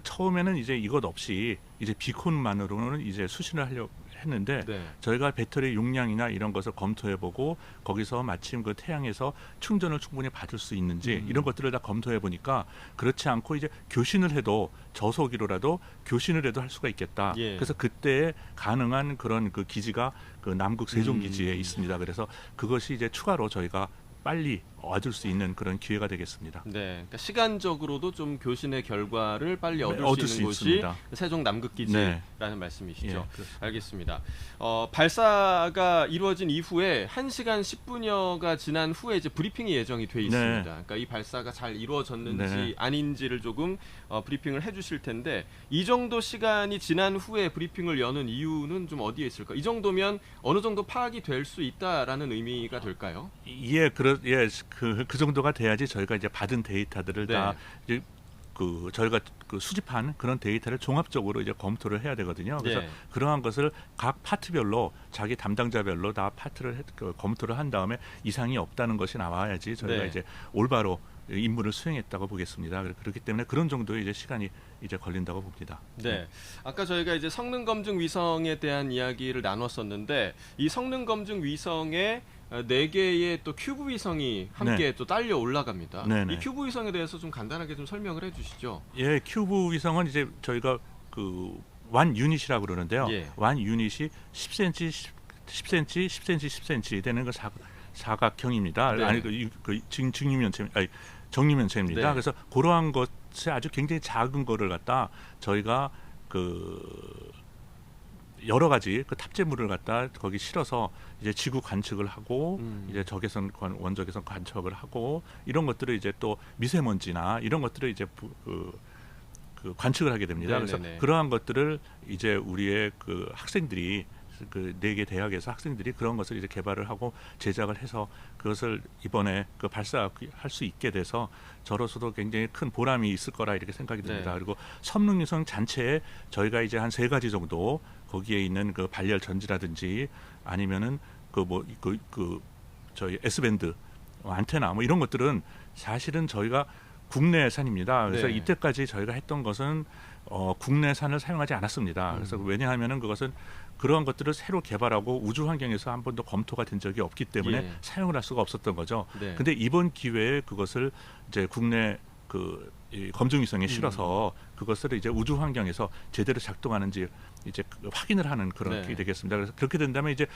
처음에는 이제 이것 없이 이제 비콘만으로는 이제 수신을 하려고 했는데 네. 저희가 배터리 용량이나 이런 것을 검토해보고 거기서 마침 그 태양에서 충전을 충분히 받을 수 있는지 이런 것들을 다 검토해보니까 그렇지 않고 이제 교신을 해도 저소기로라도 교신을 해도 할 수가 있겠다. 예. 그래서 그때 가능한 그런 그 기지가 그 남극 세종기지에 있습니다. 그래서 그것이 이제 추가로 저희가 빨리 얻을 수 있는 그런 기회가 되겠습니다. 네, 그러니까 시간적으로도 좀 교신의 결과를 빨리 얻을 수 있는 곳이 있습니다. 세종 남극기지라는 네. 말씀이시죠. 예, 알겠습니다. 발사가 이루어진 이후에 1시간 10분여가 지난 후에 이제 브리핑이 예정이 돼 있습니다. 네. 그러니까 이 발사가 잘 이루어졌는지 네. 아닌지를 조금 브리핑을 해주실 텐데 이 정도 시간이 지난 후에 브리핑을 여는 이유는 좀 어디에 있을까? 이 정도면 어느 정도 파악이 될 수 있다라는 의미가 될까요? 그 정도가 돼야지 저희가 이제 받은 데이터들을 네. 다 이제 저희가 수집한 그런 데이터를 종합적으로 이제 검토를 해야 되거든요. 그래서 네. 그러한 것을 각 파트별로 자기 담당자별로 다 검토를 한 다음에 이상이 없다는 것이 나와야지 저희가 네. 이제 올바로 임무를 수행했다고 보겠습니다. 그렇기 때문에 그런 정도의 이제 시간이 이제 걸린다고 봅니다. 네. 아까 저희가 이제 성능 검증 위성에 대한 이야기를 나눴었는데 이 성능 검증 위성에 4개의 또 큐브 위성이 함께 네. 또 딸려 올라갑니다. 네네. 이 큐브 위성에 대해서 좀 간단하게 좀 설명을 해주시죠. 예, 큐브 위성은 이제 저희가 그 완 유닛이라고 그러는데요. 예. 완 유닛이 10cm, 10cm, 10cm, 10cm 되는 그 사각형입니다. 네. 아니 정류면체입니다. 네. 그래서 그러한 것이 아주 굉장히 작은 거를 갖다 저희가 그 여러 가지 그 탑재물을 갖다 거기 실어서 이제 지구 관측을 하고 이제 적외선 원적외선 관측을 하고 이런 것들을 이제 또 미세먼지나 이런 것들을 이제 그 관측을 하게 됩니다. 네네네. 그래서 그러한 것들을 이제 우리의 그 학생들이 그 4개 대학에서 학생들이 그런 것을 이제 개발을 하고 제작을 해서 그것을 이번에 그 발사할 수 있게 돼서 저로서도 굉장히 큰 보람이 있을 거라 이렇게 생각이 듭니다. 네. 그리고 섬능위성 잔체에 저희가 이제 한 3가지 정도 거기에 있는 그 발열 전지라든지 아니면은 저희 S밴드 안테나 뭐 이런 것들은 사실은 저희가 국내산입니다. 그래서 네. 이때까지 저희가 했던 것은 국내산을 사용하지 않았습니다. 그래서 왜냐하면은 그것은 그러한 것들을 새로 개발하고 우주 환경에서 한 번도 검토가 된 적이 없기 때문에 예. 사용을 할 수가 없었던 거죠. 네. 근데 이번 기회에 그것을 이제 국내 이 검증위성에 실어서 그것을 이제 우주 환경에서 제대로 작동하는지 이제 확인을 하는 그런 네. 게 되겠습니다. 그래서 그렇게 된다면 이제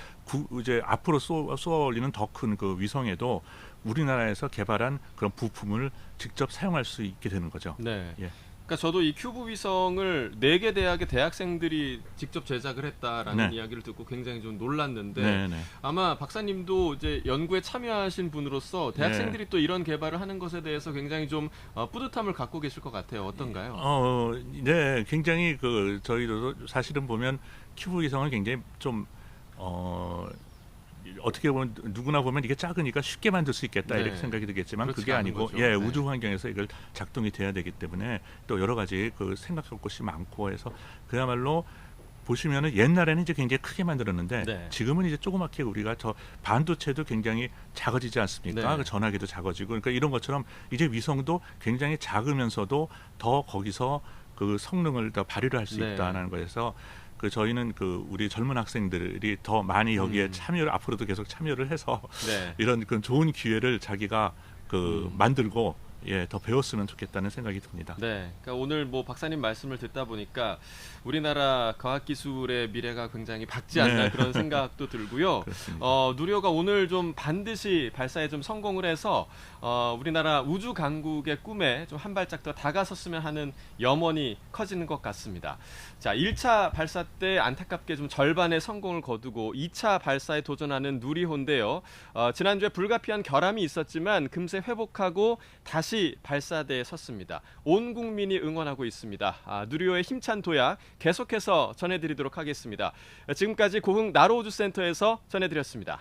이제 앞으로 쏘아 올리는 더 큰 그 위성에도 우리나라에서 개발한 그런 부품을 직접 사용할 수 있게 되는 거죠. 네. 예. 그러니까 저도 이 큐브 위성을 4개 대학의 대학생들이 직접 제작을 했다라는 네. 이야기를 듣고 굉장히 좀 놀랐는데 네, 네. 아마 박사님도 이제 연구에 참여하신 분으로서 대학생들이 네. 또 이런 개발을 하는 것에 대해서 굉장히 좀 뿌듯함을 갖고 계실 것 같아요. 어떤가요? 네, 굉장히 그 저희도 사실은 보면 큐브 위성은 굉장히 좀 어떻게 보면 누구나 보면 이게 작으니까 쉽게 만들 수 있겠다 네. 이렇게 생각이 들겠지만 그렇지 그게 않은 아니고 거죠. 예, 네. 우주 환경에서 이걸 작동이 돼야 되기 때문에 또 여러 가지 그 생각할 것이 많고 해서 그야말로 보시면은 옛날에는 이제 굉장히 크게 만들었는데 네. 지금은 이제 조그맣게 우리가 저 반도체도 굉장히 작아지지 않습니까? 네. 그 전화기도 작아지고 그러니까 이런 것처럼 이제 위성도 굉장히 작으면서도 더 거기서 그 성능을 더 발휘를 할 수 네. 있다는 거에서 그 저희는 그 우리 젊은 학생들이 더 많이 여기에 참여를 앞으로도 계속 참여를 해서 네. 이런 그 좋은 기회를 자기가 그 만들고 예, 더 배웠으면 좋겠다는 생각이 듭니다. 네, 그러니까 오늘 뭐 박사님 말씀을 듣다 보니까 우리나라 과학기술의 미래가 굉장히 밝지 않나 네. 그런 생각도 들고요. 누리호가 오늘 좀 반드시 발사에 좀 성공을 해서 우리나라 우주 강국의 꿈에 좀 한 발짝 더 다가섰으면 하는 염원이 커지는 것 같습니다. 자, 1차 발사 때 안타깝게 좀 절반의 성공을 거두고 2차 발사에 도전하는 누리호인데요. 지난주에 불가피한 결함이 있었지만 금세 회복하고 다시 발사대에 섰습니다. 온 국민이 응원하고 있습니다. 누리호의 힘찬 도약 계속해서 전해드리도록 하겠습니다. 지금까지 고흥 나로우주센터에서 전해드렸습니다.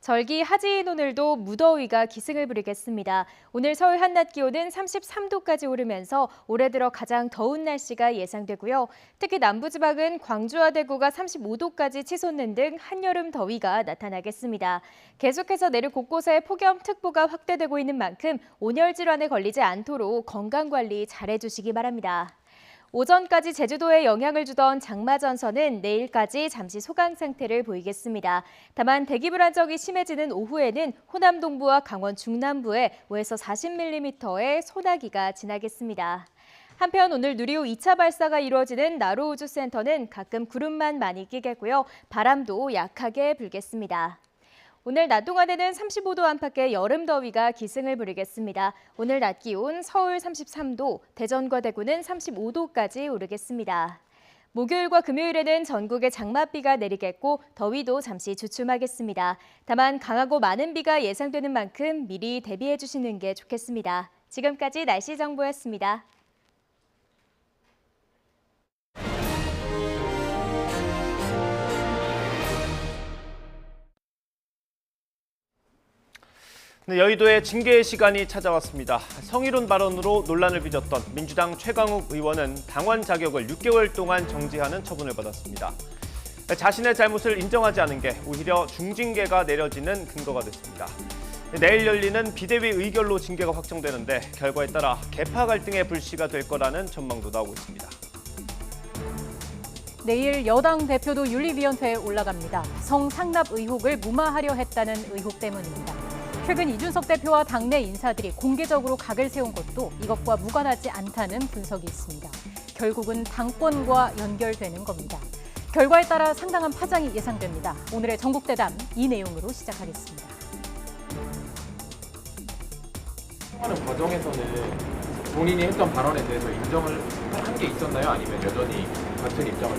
절기 하지인 오늘도 무더위가 기승을 부리겠습니다. 오늘 서울 한낮 기온은 33도까지 오르면서 올해 들어 가장 더운 날씨가 예상되고요. 특히 남부지방은 광주와 대구가 35도까지 치솟는 등 한여름 더위가 나타나겠습니다. 계속해서 내륙 곳곳에 폭염특보가 확대되고 있는 만큼 온열 질환에 걸리지 않도록 건강관리 잘해주시기 바랍니다. 오전까지 제주도에 영향을 주던 장마전선은 내일까지 잠시 소강 상태를 보이겠습니다. 다만 대기 불안정이 심해지는 오후에는 호남 동부와 강원 중남부에 5에서 40mm의 소나기가 지나겠습니다. 한편 오늘 누리호 2차 발사가 이루어지는 나로우주센터는 가끔 구름만 많이 끼겠고요. 바람도 약하게 불겠습니다. 오늘 낮 동안에는 35도 안팎의 여름 더위가 기승을 부리겠습니다. 오늘 낮 기온 서울 33도, 대전과 대구는 35도까지 오르겠습니다. 목요일과 금요일에는 전국에 장맛비가 내리겠고 더위도 잠시 주춤하겠습니다. 다만 강하고 많은 비가 예상되는 만큼 미리 대비해 주시는 게 좋겠습니다. 지금까지 날씨 정보였습니다. 네, 여의도의 징계의 시간이 찾아왔습니다. 성희롱 발언으로 논란을 빚었던 민주당 최강욱 의원은 당원 자격을 6개월 동안 정지하는 처분을 받았습니다. 자신의 잘못을 인정하지 않은 게 오히려 중징계가 내려지는 근거가 됐습니다. 내일 열리는 비대위 의결로 징계가 확정되는데 결과에 따라 계파 갈등의 불씨가 될 거라는 전망도 나오고 있습니다. 내일 여당 대표도 윤리위원회에 올라갑니다. 성상납 의혹을 무마하려 했다는 의혹 때문입니다. 최근 이준석 대표와 당내 인사들이 공개적으로 각을 세운 것도 이것과 무관하지 않다는 분석이 있습니다. 결국은 당권과 연결되는 겁니다. 결과에 따라 상당한 파장이 예상됩니다. 오늘의 전국대담 이 내용으로 시작하겠습니다. 하는 과정에서는 본인이 했던 발언에 대해서 인정을 한 게 있었나요? 아니면 여전히 같은 입장을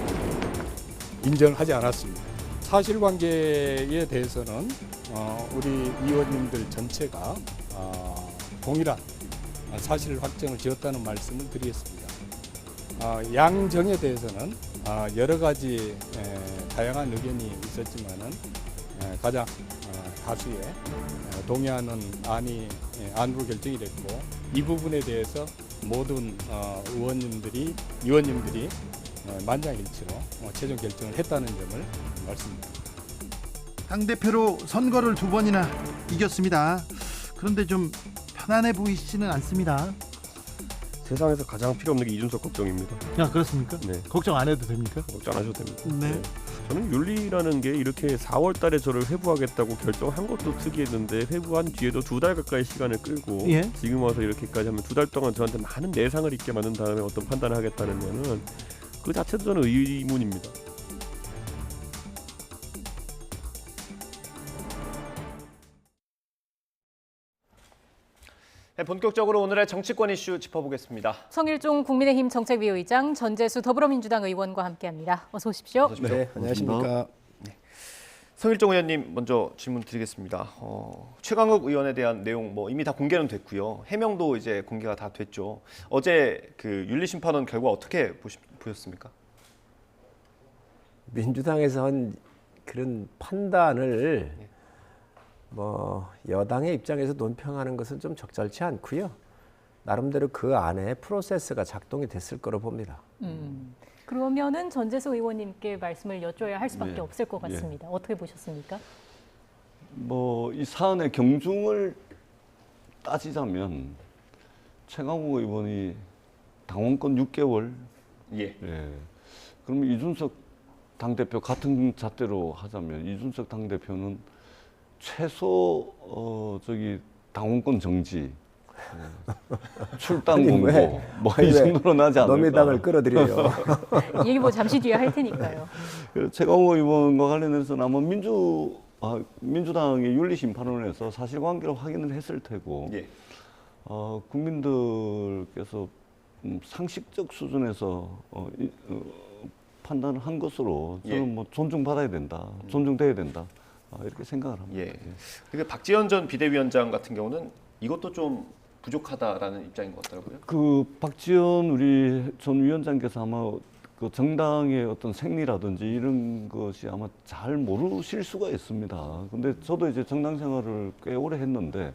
인정하지 않았습니다. 사실관계에 대해서는 우리 의원님들 전체가 동일한 사실 확정을 지었다는 말씀을 드리겠습니다. 양정에 대해서는 여러 가지 다양한 의견이 있었지만은 가장 다수의 동의하는 안으로 결정이 됐고 이 부분에 대해서 모든 의원님들이 만장일치로 최종 결정을 했다는 점을 말씀드립니다. 당대표로 선거를 2번이나 이겼습니다. 그런데 좀 편안해 보이시지는 않습니다. 세상에서 가장 필요 없는 게 이준석 걱정입니다. 야, 그렇습니까? 네. 걱정 안 해도 됩니까? 걱정 안 하셔도 됩니다. 네. 저는 윤리라는 게 이렇게 4월 달에 저를 회부하겠다고 결정한 것도 특이했는데 회부한 뒤에도 2달 가까이 시간을 끌고 예? 지금 와서 이렇게까지 하면 2달 동안 저한테 많은 내상을 입게 만든 다음에 어떤 판단을 하겠다는 거는 그 자체도 저는 의문입니다. 네, 본격적으로 오늘의 정치권 이슈 짚어보겠습니다. 성일종 국민의힘 정책위의장, 전재수 더불어민주당 의원과 함께합니다. 어서 오십시오. 네, 안녕하십니까. 네. 성일종 의원님 먼저 질문 드리겠습니다. 최강욱 의원에 대한 내용 이미 다 공개는 됐고요. 해명도 이제 공개가 다 됐죠. 어제 그 윤리심판원 결과 어떻게 보셨습니까? 민주당에서 한 그런 판단을 여당의 입장에서 논평하는 것은 좀 적절치 않고요. 나름대로 그 안에 프로세스가 작동이 됐을 거로 봅니다. 그러면은 전재수 의원님께 말씀을 여쭤야 할 수밖에 없을 것 같습니다. 어떻게 보셨습니까? 이 사안의 경중을 따지자면 최강욱 의원이 당원권 6개월. 그러면 이준석 당대표 같은 잣대로 하자면 이준석 당대표는 최소 당원권 정지, 출당 공고 이 정도로 나지 않을까. 노미당을 끌어들여요. 얘기 잠시 뒤에 할 테니까요. 최강욱 의원과 관련해서는 아마 민주당의 윤리심판원에서 사실관계를 확인을 했을 테고 국민들께서 상식적 수준에서 판단을 한 것으로 저는 존중받아야 된다, 존중돼야 된다. 이렇게 생각을 합니다. 그게 박지원 전 비대위원장 같은 경우는 이것도 좀 부족하다라는 입장인 것 같더라고요. 그 박지원 우리 전 위원장께서 아마 그 정당의 어떤 생리라든지 이런 것이 아마 잘 모르실 수가 있습니다. 근데 저도 이제 정당 생활을 꽤 오래 했는데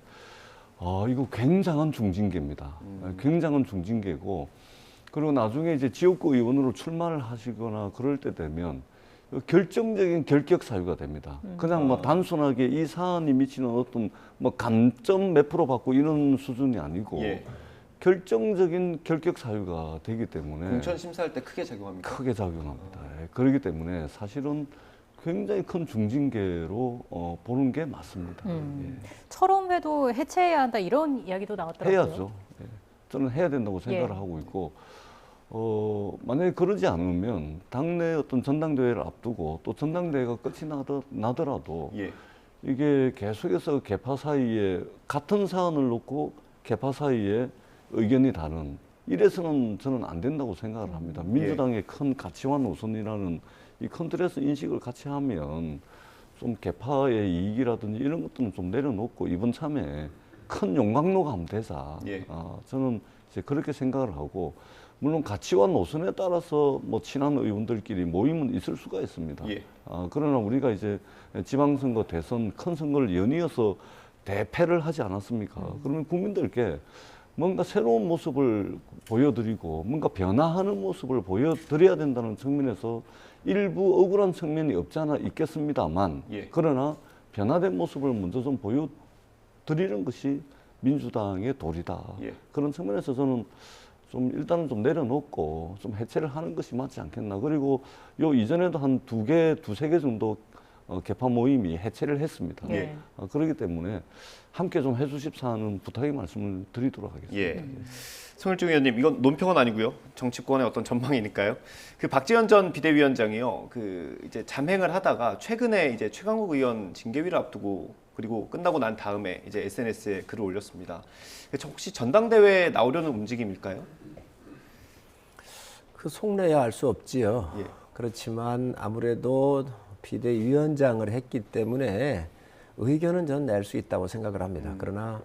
이거 굉장한 중징계입니다. 굉장한 중징계고 그리고 나중에 이제 지역구 의원으로 출마를 하시거나 그럴 때 되면 결정적인 결격 사유가 됩니다. 그냥 단순하게 이 사안이 미치는 어떤 감점 몇 프로 받고 이런 수준이 아니고 결정적인 결격 사유가 되기 때문에 공천 심사할 때 크게 작용합니다. 크게 작용합니다. 그렇기 때문에 사실은 굉장히 큰 중징계로 보는 게 맞습니다. 철원회도 해체해야 한다 이런 이야기도 나왔더라고요. 해야죠. 저는 해야 된다고 생각을 하고 있고 만약에 그러지 않으면 당내 어떤 전당대회를 앞두고 또 전당대회가 끝이 나더라도 이게 계속해서 계파 사이에 같은 사안을 놓고 계파 사이에 의견이 다른 이래서는 저는 안 된다고 생각을 합니다. 민주당의 큰 가치관 우선이라는 이 큰 틀에서 인식을 같이 하면 좀 계파의 이익이라든지 이런 것들은 좀 내려놓고 이번 참에 큰 용광로가 하면 되자. 저는 이제 그렇게 생각을 하고 물론 가치관 노선에 따라서 친한 의원들끼리 모임은 있을 수가 있습니다. 그러나 우리가 이제 지방선거, 대선, 큰 선거를 연이어서 대패를 하지 않았습니까? 그러면 국민들께 뭔가 새로운 모습을 보여드리고 뭔가 변화하는 모습을 보여드려야 된다는 측면에서 일부 억울한 측면이 없지 않아 있겠습니다만 그러나 변화된 모습을 먼저 좀 보여드리는 것이 민주당의 도리다. 그런 측면에서 저는 좀 일단은 좀 내려놓고 좀 해체를 하는 것이 맞지 않겠나. 그리고 요 이전에도 한 두세 개 정도 개파 모임이 해체를 했습니다. 그렇기 때문에 함께 좀 해주십사 하는 부탁의 말씀을 드리도록 하겠습니다. 송일중 의원님, 이건 논평은 아니고요. 정치권의 어떤 전망이니까요. 그 박지원 전 비대위원장이요. 그 이제 잠행을 하다가 최근에 이제 최강욱 의원 징계위를 앞두고 그리고 끝나고 난 다음에 이제 SNS에 글을 올렸습니다. 혹시 전당대회에 나오려는 움직임일까요? 그 속내야 알 수 없지요. 그렇지만 아무래도 비대위원장을 했기 때문에 의견은 전 낼 수 있다고 생각을 합니다. 그러나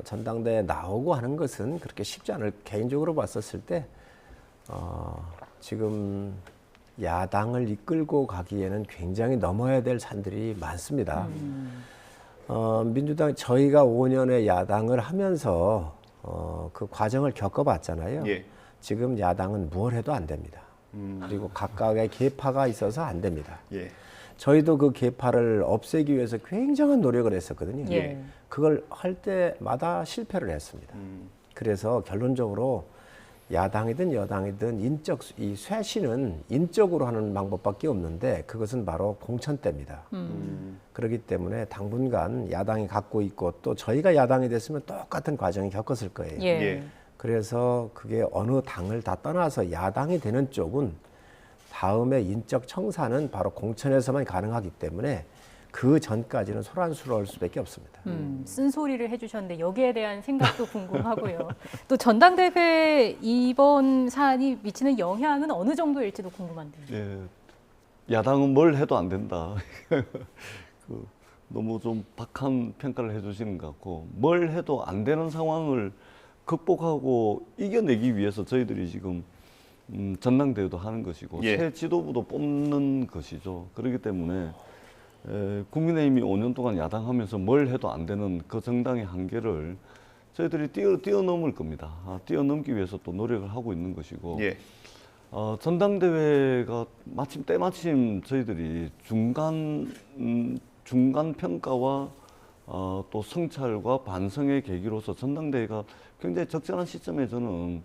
전당대회에 나오고 하는 것은 그렇게 쉽지 않을, 개인적으로 봤었을 때 지금 야당을 이끌고 가기에는 굉장히 넘어야 될 산들이 많습니다. 민주당, 저희가 5년의 야당을 하면서 그 과정을 겪어봤잖아요. 지금 야당은 뭘 해도 안 됩니다. 그리고 각각의 계파가 있어서 안 됩니다. 저희도 그 계파를 없애기 위해서 굉장한 노력을 했었거든요. 그걸 할 때마다 실패를 했습니다. 그래서 결론적으로 야당이든 여당이든 이 쇄신은 인적으로 하는 방법밖에 없는데 그것은 바로 공천대입니다. 그렇기 때문에 당분간 야당이 갖고 있고 또 저희가 야당이 됐으면 똑같은 과정을 겪었을 거예요. 그래서 그게 어느 당을 다 떠나서 야당이 되는 쪽은 다음에 인적 청산은 바로 공천에서만 가능하기 때문에 그 전까지는 소란스러울 수밖에 없습니다. 쓴소리를 해주셨는데 여기에 대한 생각도 궁금하고요. 또 전당대회 이번 사안이 미치는 영향은 어느 정도일지도 궁금한데요. 야당은 뭘 해도 안 된다. 너무 좀 박한 평가를 해주시는 것 같고 뭘 해도 안 되는 상황을 극복하고 이겨내기 위해서 저희들이 지금 전당대회도 하는 것이고 새 지도부도 뽑는 것이죠. 그렇기 때문에 국민의힘이 5년 동안 야당하면서 뭘 해도 안 되는 그 정당의 한계를 저희들이 뛰어넘을 겁니다. 뛰어넘기 위해서 또 노력을 하고 있는 것이고 전당대회가 때마침 저희들이 중간 평가와 또 성찰과 반성의 계기로서 전당대회가 굉장히 적절한 시점에 저는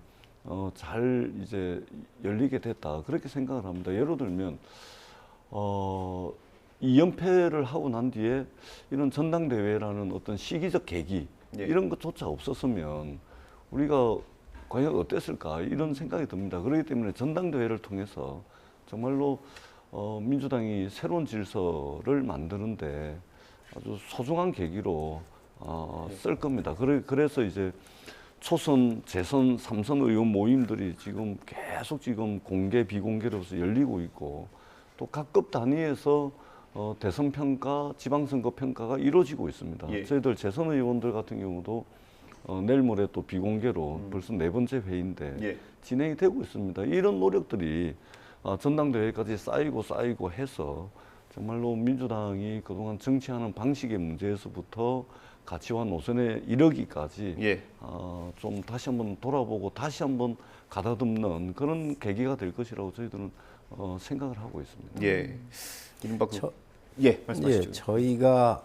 잘 이제 열리게 됐다 그렇게 생각을 합니다. 예를 들면 2연패를 하고 난 뒤에 이런 전당대회라는 어떤 시기적 계기 이런 것조차 없었으면 우리가 과연 어땠을까 이런 생각이 듭니다. 그렇기 때문에 전당대회를 통해서 정말로 민주당이 새로운 질서를 만드는데 아주 소중한 계기로 쓸 겁니다. 그래서 이제 초선, 재선, 3선 의원 모임들이 지금 계속 공개, 비공개로서 열리고 있고 또 각급 단위에서 대선 평가, 지방선거 평가가 이루어지고 있습니다. 저희들 재선 의원들 같은 경우도 내일 모레 또 비공개로 벌써 4번째 회의인데 진행이 되고 있습니다. 이런 노력들이 전당대회까지 쌓이고 해서 정말로 민주당이 그동안 정치하는 방식의 문제에서부터 가치와 노선에 이르기까지 좀 다시 한번 돌아보고 다시 한번 가다듬는 그런 계기가 될 것이라고 저희들은 생각을 하고 있습니다. 말씀하시죠. 저희가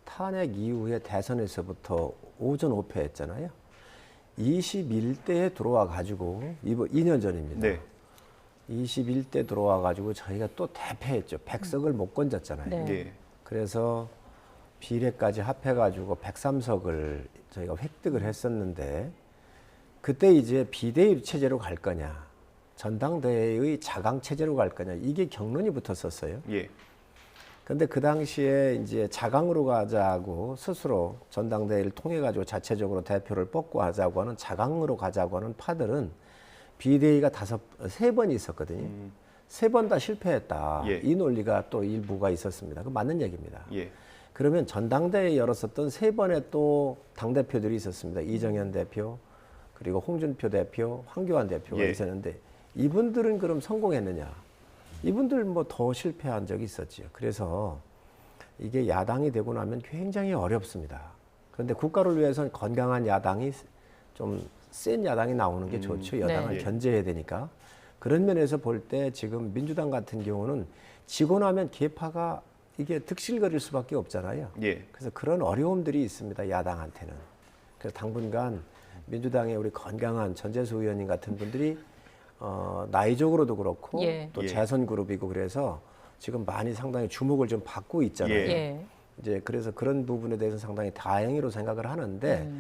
탄핵 이후에 대선에서부터 오전 5패했잖아요. 21대에 들어와 가지고 이번 2년 전입니다. 21대 들어와 가지고 저희가 또 대패했죠. 100석을 못 건졌잖아요. 그래서 비례까지 합해가지고 103석을 저희가 획득을 했었는데 그때 이제 비대위 체제로 갈 거냐, 전당대회의 자강 체제로 갈 거냐 이게 경론이 붙었었어요. 그런데 그 당시에 이제 자강으로 가자고 스스로 전당대회를 통해 가지고 자체적으로 대표를 뽑고 하자고 하는 자강으로 가자고 하는 파들은 비대위가 3번 있었거든요. 3번 다 실패했다. 이 논리가 또 일부가 있었습니다. 그 맞는 얘기입니다. 그러면 전당대회 열었었던 3번의 또 당대표들이 있었습니다. 이정현 대표, 그리고 홍준표 대표, 황교안 대표가 있었는데 이분들은 그럼 성공했느냐? 이분들 뭐 더 실패한 적이 있었지요. 그래서 이게 야당이 되고 나면 굉장히 어렵습니다. 그런데 국가를 위해서는 건강한 야당이 좀 센 야당이 나오는 게 좋죠. 여당을 네. 견제해야 되니까. 그런 면에서 볼 때 지금 민주당 같은 경우는 지고 나면 계파가 이게 득실거릴 수밖에 없잖아요. 예. 그래서 그런 어려움들이 있습니다. 야당한테는. 그래서 당분간 민주당의 우리 건강한 전재수 의원님 같은 분들이 나이적으로도 그렇고 예. 또 예. 재선 그룹이고 그래서 지금 많이 상당히 주목을 좀 받고 있잖아요. 예. 이제 그래서 그런 부분에 대해서 상당히 다행으로 생각을 하는데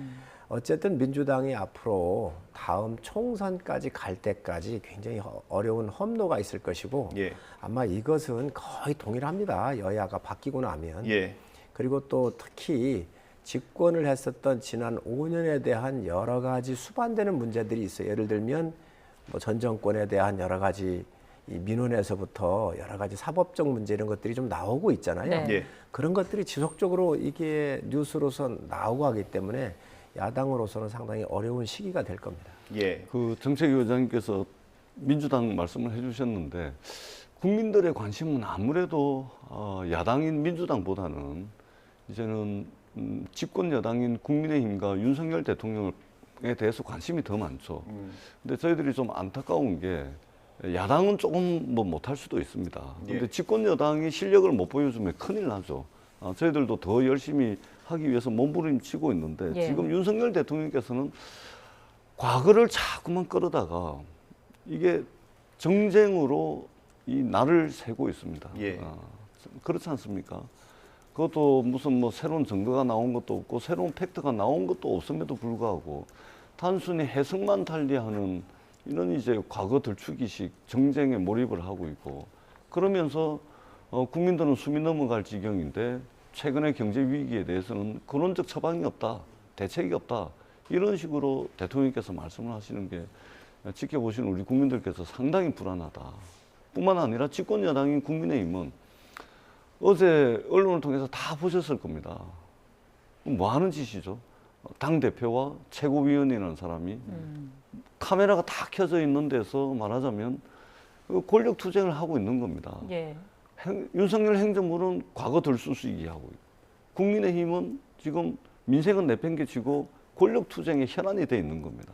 어쨌든 민주당이 앞으로 다음 총선까지 갈 때까지 굉장히 어려운 험로가 있을 것이고 예. 아마 이것은 거의 동일합니다. 여야가 바뀌고 나면. 예. 그리고 또 특히 집권을 했었던 지난 5년에 대한 여러 가지 수반되는 문제들이 있어요. 예를 들면 뭐 전 정권에 대한 여러 가지 이 민원에서부터 여러 가지 사법적 문제 이런 것들이 좀 나오고 있잖아요. 네. 예. 그런 것들이 지속적으로 이게 뉴스로서 나오고 하기 때문에 야당으로서는 상당히 어려운 시기가 될 겁니다. 예. 그 정책위원장님께서 민주당 말씀을 해주셨는데 국민들의 관심은 아무래도 야당인 민주당보다는 이제는 집권 여당인 국민의힘과 윤석열 대통령에 대해서 관심이 더 많죠. 근데 저희들이 좀 안타까운 게 야당은 조금 뭐 못할 수도 있습니다. 근데 예. 집권 여당이 실력을 못 보여주면 큰일 나죠. 저희들도 더 열심히 하기 위해서 몸부림치고 있는데 예. 지금 윤석열 대통령께서는 과거를 자꾸만 끌어다가 이게 정쟁으로 이 날을 새고 있습니다. 예. 그렇지 않습니까? 그것도 무슨 뭐 새로운 증거가 나온 것도 없고 새로운 팩트가 나온 것도 없음에도 불구하고 단순히 해석만 달리하는 이런 이제 과거 들추기식 정쟁에 몰입을 하고 있고 그러면서 국민들은 숨이 넘어갈 지경인데 최근의 경제 위기에 대해서는 근원적 처방이 없다, 대책이 없다 이런 식으로 대통령께서 말씀을 하시는 게 지켜보시는 우리 국민들께서 상당히 불안하다. 뿐만 아니라 집권 여당인 국민의힘은 어제 언론을 통해서 다 보셨을 겁니다. 뭐 하는 짓이죠? 당대표와 최고위원이라는 사람이 카메라가 다 켜져 있는 데서 말하자면 권력 투쟁을 하고 있는 겁니다. 예. 윤석열 행정부는 과거 들쑤시기하고 있고 국민의힘은 지금 민생은 내팽개치고 권력 투쟁에 현안이 돼 있는 겁니다.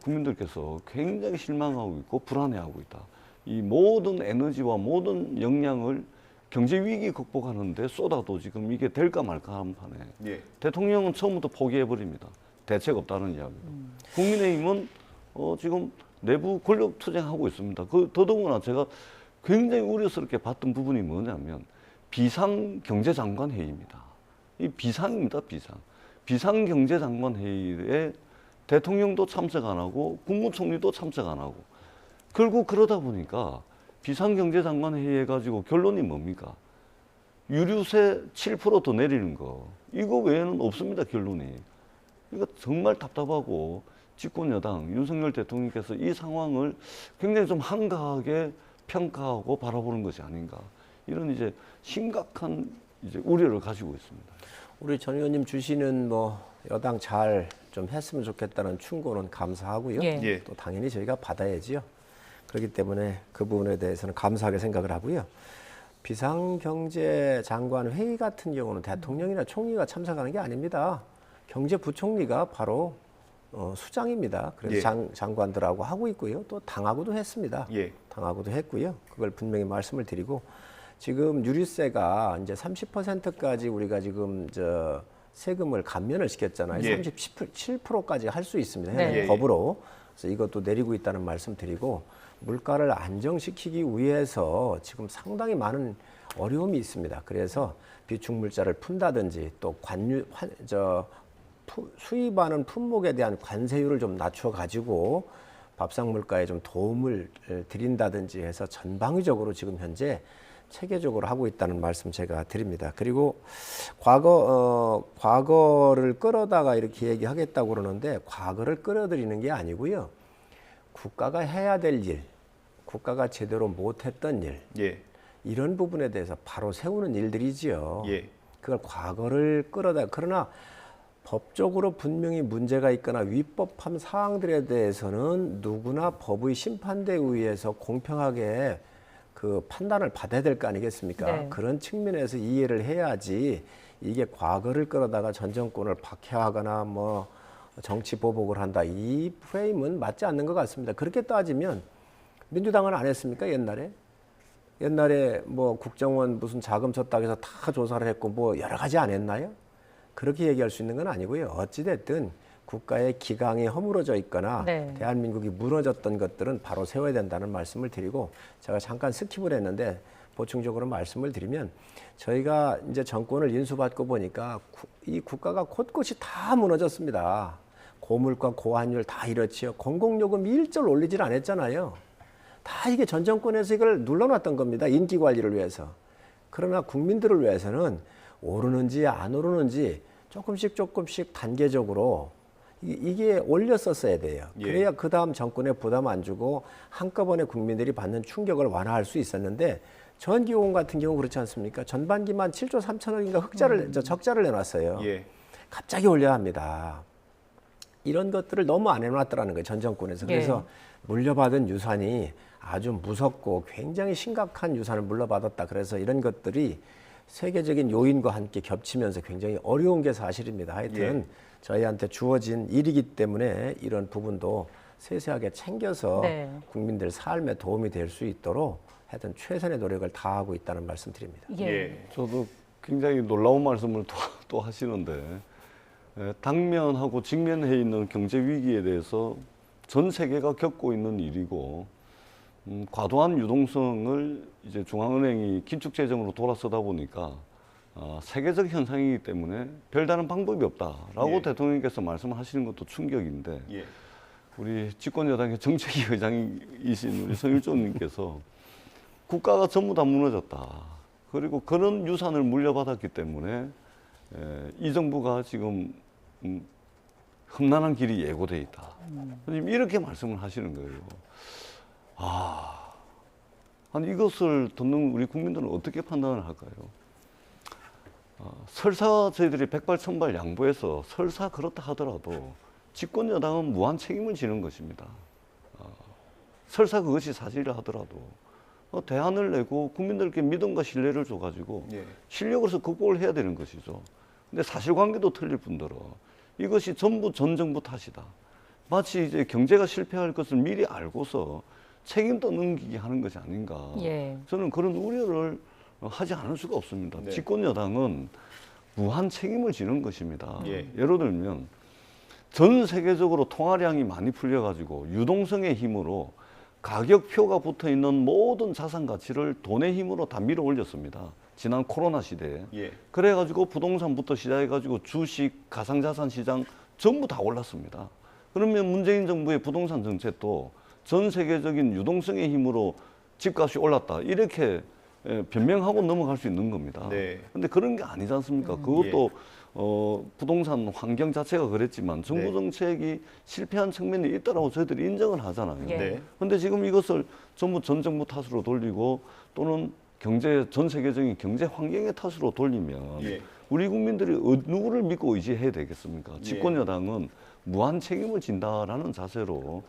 국민들께서 굉장히 실망하고 있고 불안해하고 있다. 이 모든 에너지와 모든 역량을 경제 위기 극복하는데 쏟아도 지금 이게 될까 말까 하는 판에 예. 대통령은 처음부터 포기해버립니다. 대책 없다는 이야기로. 국민의힘은 지금 내부 권력 투쟁하고 있습니다. 더더구나 제가 굉장히 우려스럽게 봤던 부분이 뭐냐면 비상경제장관 회의입니다. 이 비상입니다, 비상. 비상경제장관 회의에 대통령도 참석 안 하고 국무총리도 참석 안 하고 결국 그러다 보니까 비상경제장관 회의 해가지고 결론이 뭡니까? 유류세 7% 더 내리는 거. 이거 외에는 없습니다, 결론이. 이거 정말 답답하고 집권 여당 윤석열 대통령께서 이 상황을 굉장히 좀 한가하게 평가하고 바라보는 것이 아닌가. 이런 이제 심각한 이제 우려를 가지고 있습니다. 우리 전 의원님 주시는 뭐 여당 잘 좀 했으면 좋겠다는 충고는 감사하고요. 예. 또 당연히 저희가 받아야지요. 그렇기 때문에 그 부분에 대해서는 감사하게 생각을 하고요. 비상경제장관 회의 같은 경우는 대통령이나 총리가 참석하는 게 아닙니다. 경제부총리가 바로 수장입니다. 그래서 예. 장관들하고 하고 있고요. 또 당하고도 했습니다. 예. 당하고도 했고요. 그걸 분명히 말씀을 드리고 지금 유류세가 이제 30%까지 우리가 지금 세금을 감면을 시켰잖아요. 예. 37%까지 할 수 있습니다. 네. 법으로. 그래서 이것도 내리고 있다는 말씀 드리고 물가를 안정시키기 위해서 지금 상당히 많은 어려움이 있습니다. 그래서 비축물자를 푼다든지 또 수입하는 품목에 대한 관세율을 좀 낮춰가지고 밥상 물가에 좀 도움을 드린다든지 해서 전방위적으로 지금 현재 체계적으로 하고 있다는 말씀 제가 드립니다. 그리고 과거를 끌어다가 이렇게 얘기하겠다고 그러는데 과거를 끌어들이는 게 아니고요. 국가가 해야 될 일, 국가가 제대로 못했던 일, 예. 이런 부분에 대해서 바로 세우는 일들이지요. 예. 그걸 과거를 끌어다 그러나 법적으로 분명히 문제가 있거나 위법한 사항들에 대해서는 누구나 법의 심판대에 의해서 공평하게 그 판단을 받아야 될 거 아니겠습니까? 네. 그런 측면에서 이해를 해야지 이게 과거를 끌어다가 전 정권을 박해하거나 뭐 정치 보복을 한다. 이 프레임은 맞지 않는 것 같습니다. 그렇게 따지면 민주당은 안 했습니까? 옛날에 뭐 국정원 무슨 자금 줬다고 해서 다 조사를 했고 뭐 여러 가지 안 했나요? 그렇게 얘기할 수 있는 건 아니고요. 어찌됐든 국가의 기강이 허물어져 있거나 네. 대한민국이 무너졌던 것들은 바로 세워야 된다는 말씀을 드리고 제가 잠깐 스킵을 했는데 보충적으로 말씀을 드리면 저희가 이제 정권을 인수받고 보니까 이 국가가 곳곳이 다 무너졌습니다. 고물가 고환율 다 이렇지요. 공공요금 1절 올리질 않았잖아요. 다 이게 전 정권에서 이걸 눌러놨던 겁니다. 인기 관리를 위해서. 그러나 국민들을 위해서는 오르는지 안 오르는지 조금씩 단계적으로 이게 올렸었어야 돼요. 그래야 그 다음 정권에 부담 안 주고 한꺼번에 국민들이 받는 충격을 완화할 수 있었는데 전기요금 같은 경우 그렇지 않습니까? 전반기만 7조 3천억인가 적자를 내놨어요. 갑자기 올려야 합니다. 이런 것들을 너무 안 해놨더라는 거예요. 전 정권에서. 그래서 물려받은 유산이 아주 무섭고 굉장히 심각한 유산을 물려받았다. 그래서 이런 것들이 세계적인 요인과 함께 겹치면서 굉장히 어려운 게 사실입니다. 하여튼 저희한테 주어진 일이기 때문에 이런 부분도 세세하게 챙겨서 국민들 삶에 도움이 될 수 있도록 하여튼 최선의 노력을 다하고 있다는 말씀 드립니다. 저도 굉장히 놀라운 말씀을 또 하시는데 당면하고 직면해 있는 경제 위기에 대해서 전 세계가 겪고 있는 일이고 과도한 유동성을 이제 중앙은행이 긴축재정으로 돌아서다 보니까 세계적 현상이기 때문에 별다른 방법이 없다라고 대통령께서 말씀하시는 것도 충격인데 우리 집권여당의 정책위 의장이신 우리 성일종님께서 국가가 전부 다 무너졌다. 그리고 그런 유산을 물려받았기 때문에 이 정부가 지금 험난한 길이 예고돼 있다. 이렇게 말씀을 하시는 거예요. 아니 이것을 듣는 우리 국민들은 어떻게 판단을 할까요? 설사 저희들이 백발천발 양보해서 설사 그렇다 하더라도 집권 여당은 무한 책임을 지는 것입니다. 설사 그것이 사실이라 하더라도 대안을 내고 국민들께 믿음과 신뢰를 줘가지고 실력으로서 극복을 해야 되는 것이죠. 근데 사실관계도 틀릴 뿐더러 이것이 전부 전 정부 탓이다. 마치 이제 경제가 실패할 것을 미리 알고서 책임 떠넘기기 하는 것이 아닌가. 저는 그런 우려를 하지 않을 수가 없습니다. 집권 여당은 무한 책임을 지는 것입니다. 예를 들면 전 세계적으로 통화량이 많이 풀려가지고 유동성의 힘으로 가격표가 붙어 있는 모든 자산 가치를 돈의 힘으로 다 밀어 올렸습니다. 지난 코로나 시대에. 그래가지고 부동산부터 시작해가지고 주식, 가상자산 시장 전부 다 올랐습니다. 그러면 문재인 정부의 부동산 정책도 전 세계적인 유동성의 힘으로 집값이 올랐다. 이렇게 변명하고 넘어갈 수 있는 겁니다. 근데 그런 게 아니지 않습니까? 그것도 부동산 환경 자체가 그랬지만 정부 정책이 실패한 측면이 있다라고 저희들이 인정을 하잖아요. 근데 지금 이것을 전부 전 정부 탓으로 돌리고 또는 전 세계적인 경제 환경의 탓으로 돌리면 우리 국민들이 누구를 믿고 의지해야 되겠습니까? 집권 여당은 무한 책임을 진다라는 자세로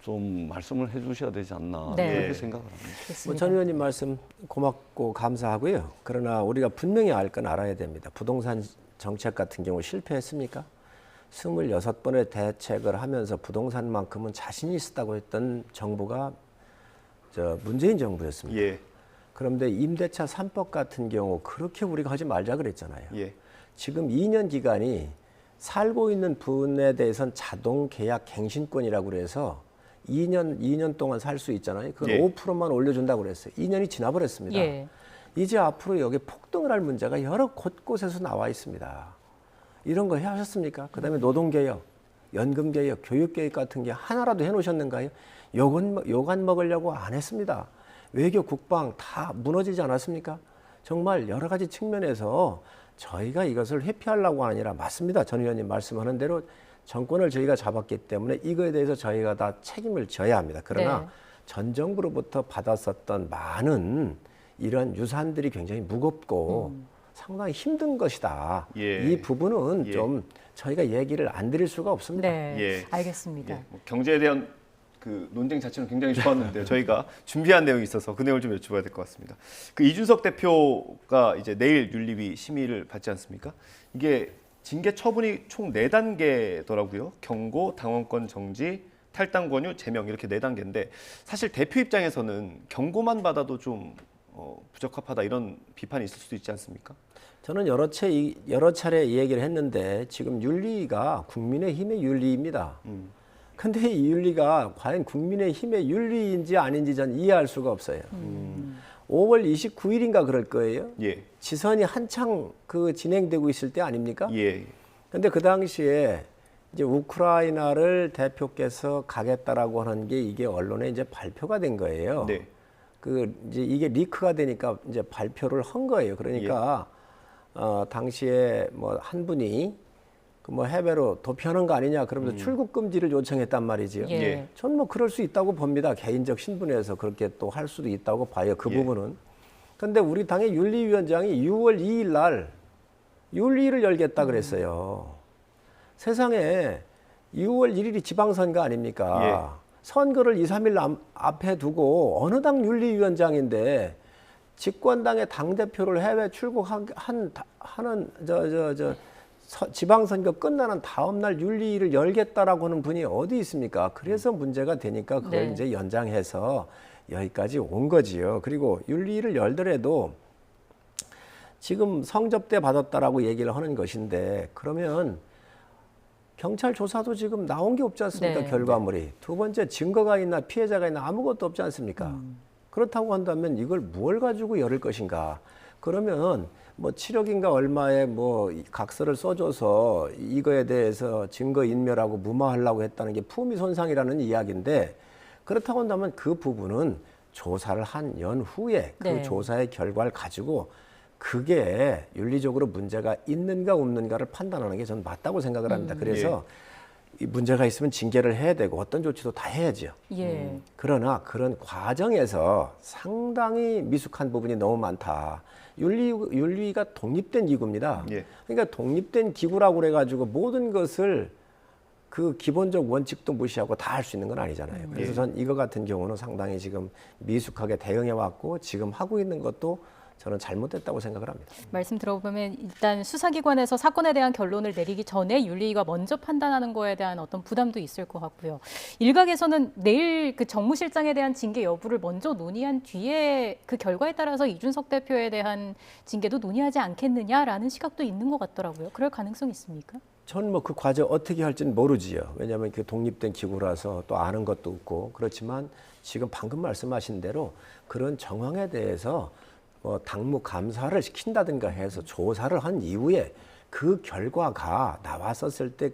좀 말씀을 해주셔야 되지 않나 그렇게 생각을 합니다. 전 의원님 말씀 고맙고 감사하고요. 그러나 우리가 분명히 알 건 알아야 됩니다. 부동산 정책 같은 경우 실패했습니까? 26번의 대책을 하면서 부동산만큼은 자신이 있었다고 했던 정부가 문재인 정부였습니다. 그런데 임대차 3법 같은 경우 그렇게 우리가 하지 말자 그랬잖아요. 지금 2년 기간이 살고 있는 분에 대해서는 자동 계약 갱신권이라고 그래서 2년 동안 살 수 있잖아요. 그건 5%만 올려준다고 그랬어요. 2년이 지나버렸습니다. 이제 앞으로 여기 폭등을 할 문제가 여러 곳곳에서 나와 있습니다. 이런 거 하셨습니까? 그다음에 노동개혁, 연금개혁, 교육개혁 같은 게 하나라도 해놓으셨는가요? 요간 먹으려고 안 했습니다. 외교, 국방 다 무너지지 않았습니까? 정말 여러 가지 측면에서 저희가 이것을 회피하려고 아니라 맞습니다. 전 의원님 말씀하는 대로 정권을 저희가 잡았기 때문에 이거에 대해서 저희가 다 책임을 져야 합니다. 그러나 전 정부로부터 받았었던 많은 이런 유산들이 굉장히 무겁고 상당히 힘든 것이다. 이 부분은 좀 저희가 얘기를 안 드릴 수가 없습니다. 알겠습니다. 경제에 대한 그 논쟁 자체는 굉장히 좋았는데요. 저희가 준비한 내용이 있어서 그 내용을 좀 여쭤봐야 될 것 같습니다. 그 이준석 대표가 이제 내일 윤리위 심의를 받지 않습니까? 이게 징계 처분이 총 4단계더라고요. 경고, 당원권 정지, 탈당 권유, 제명 이렇게 4단계인데 사실 대표 입장에서는 경고만 받아도 좀 부적합하다 이런 비판이 있을 수도 있지 않습니까? 저는 여러 차례 이 얘기를 했는데 지금 윤리위가 국민의힘의 윤리입니다. 근데 이 윤리가 과연 국민의힘의 윤리인지 아닌지 전 이해할 수가 없어요. 5월 29일인가 그럴 거예요. 예. 지선이 한창 그 진행되고 있을 때 아닙니까? 예. 근데 그 당시에 이제 우크라이나를 대표께서 가겠다라고 하는 게 이게 언론에 이제 발표가 된 거예요. 네. 그 이제 이게 리크가 되니까 이제 발표를 한 거예요. 그러니까 당시에 뭐 한 분이 그 뭐 해외로 도피하는 거 아니냐 그러면서 출국 금지를 요청했단 말이지요. 예. 전 뭐 그럴 수 있다고 봅니다. 개인적 신분에서 그렇게 또 할 수도 있다고 봐요. 그 부분은. 근데 우리 당의 윤리위원장이 6월 2일 날 윤리를 열겠다 그랬어요. 세상에 6월 1일이 지방선거 아닙니까? 선거를 2, 3일 앞에 두고 어느 당 윤리위원장인데 집권당의 당대표를 해외 출국하는 지방선거 끝나는 다음 날 윤리를 열겠다라고 하는 분이 어디 있습니까? 그래서 문제가 되니까 그걸 이제 연장해서 여기까지 온 거지요. 그리고 윤리를 열더라도 지금 성접대 받았다라고 얘기를 하는 것인데 그러면 경찰 조사도 지금 나온 게 없지 않습니까? 결과물이. 두 번째 증거가 있나 피해자가 있나 아무것도 없지 않습니까? 그렇다고 한다면 이걸 뭘 가지고 열을 것인가? 그러면 뭐 7억인가 얼마에 뭐 각서를 써줘서 이거에 대해서 증거 인멸하고 무마하려고 했다는 게 품위 손상이라는 이야기인데 그렇다고 한다면 그 부분은 조사를 한 연후에 그 조사의 결과를 가지고 그게 윤리적으로 문제가 있는가 없는가를 판단하는 게 저는 맞다고 생각을 합니다. 그래서 이 문제가 있으면 징계를 해야 되고 어떤 조치도 다 해야죠. 그러나 그런 과정에서 상당히 미숙한 부분이 너무 많다. 윤리위가 독립된 기구입니다. 그러니까 독립된 기구라고 그래가지고 모든 것을 그 기본적 원칙도 무시하고 다 할 수 있는 건 아니잖아요. 그래서 전 이거 같은 경우는 상당히 지금 미숙하게 대응해 왔고 지금 하고 있는 것도 저는 잘못됐다고 생각을 합니다. 말씀 들어보면 일단 수사기관에서 사건에 대한 결론을 내리기 전에 윤리위가 먼저 판단하는 거에 대한 어떤 부담도 있을 것 같고요. 일각에서는 내일 그 정무실장에 대한 징계 여부를 먼저 논의한 뒤에 그 결과에 따라서 이준석 대표에 대한 징계도 논의하지 않겠느냐라는 시각도 있는 것 같더라고요. 그럴 가능성이 있습니까? 저는 뭐 그 과정 어떻게 할지는 모르지요. 왜냐하면 그 독립된 기구라서 또 아는 것도 없고 그렇지만 지금 방금 말씀하신 대로 그런 정황에 대해서 뭐 당무 감사를 시킨다든가 해서 조사를 한 이후에 그 결과가 나왔었을 때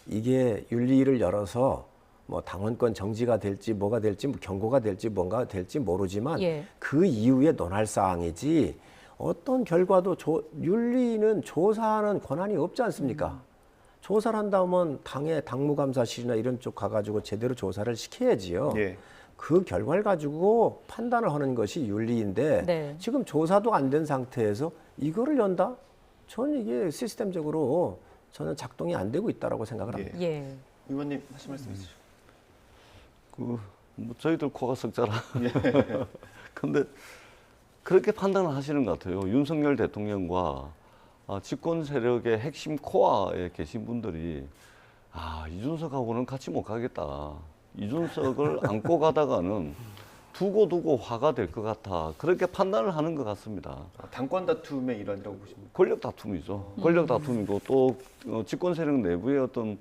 이게 윤리를 열어서 뭐 당원권 정지가 될지 뭐가 될지 뭐 경고가 될지 뭔가 될지 모르지만 그 이후에 논할 사항이지 어떤 결과도 윤리는 조사하는 권한이 없지 않습니까? 조사를 한다면 당의 당무감사실이나 이런 쪽 가가지고 제대로 조사를 시켜야지요. 그 결과를 가지고 판단을 하는 것이 윤리인데 지금 조사도 안 된 상태에서 이거를 연다? 저는 이게 시스템적으로 저는 작동이 안 되고 있다라고 생각을 합니다. 의원님 하실 말씀 있으시죠? 뭐 저희들 코가 석자라. 근데 그렇게 판단을 하시는 것 같아요. 윤석열 대통령과 집권 세력의 핵심 코어에 계신 분들이 이준석하고는 같이 못 가겠다. 이준석을 안고 가다가는 두고 화가 될 것 같아. 그렇게 판단을 하는 것 같습니다. 당권 다툼의 일환이라고 보십니까? 권력 다툼이죠. 권력 다툼이고 또 집권 세력 내부의 어떤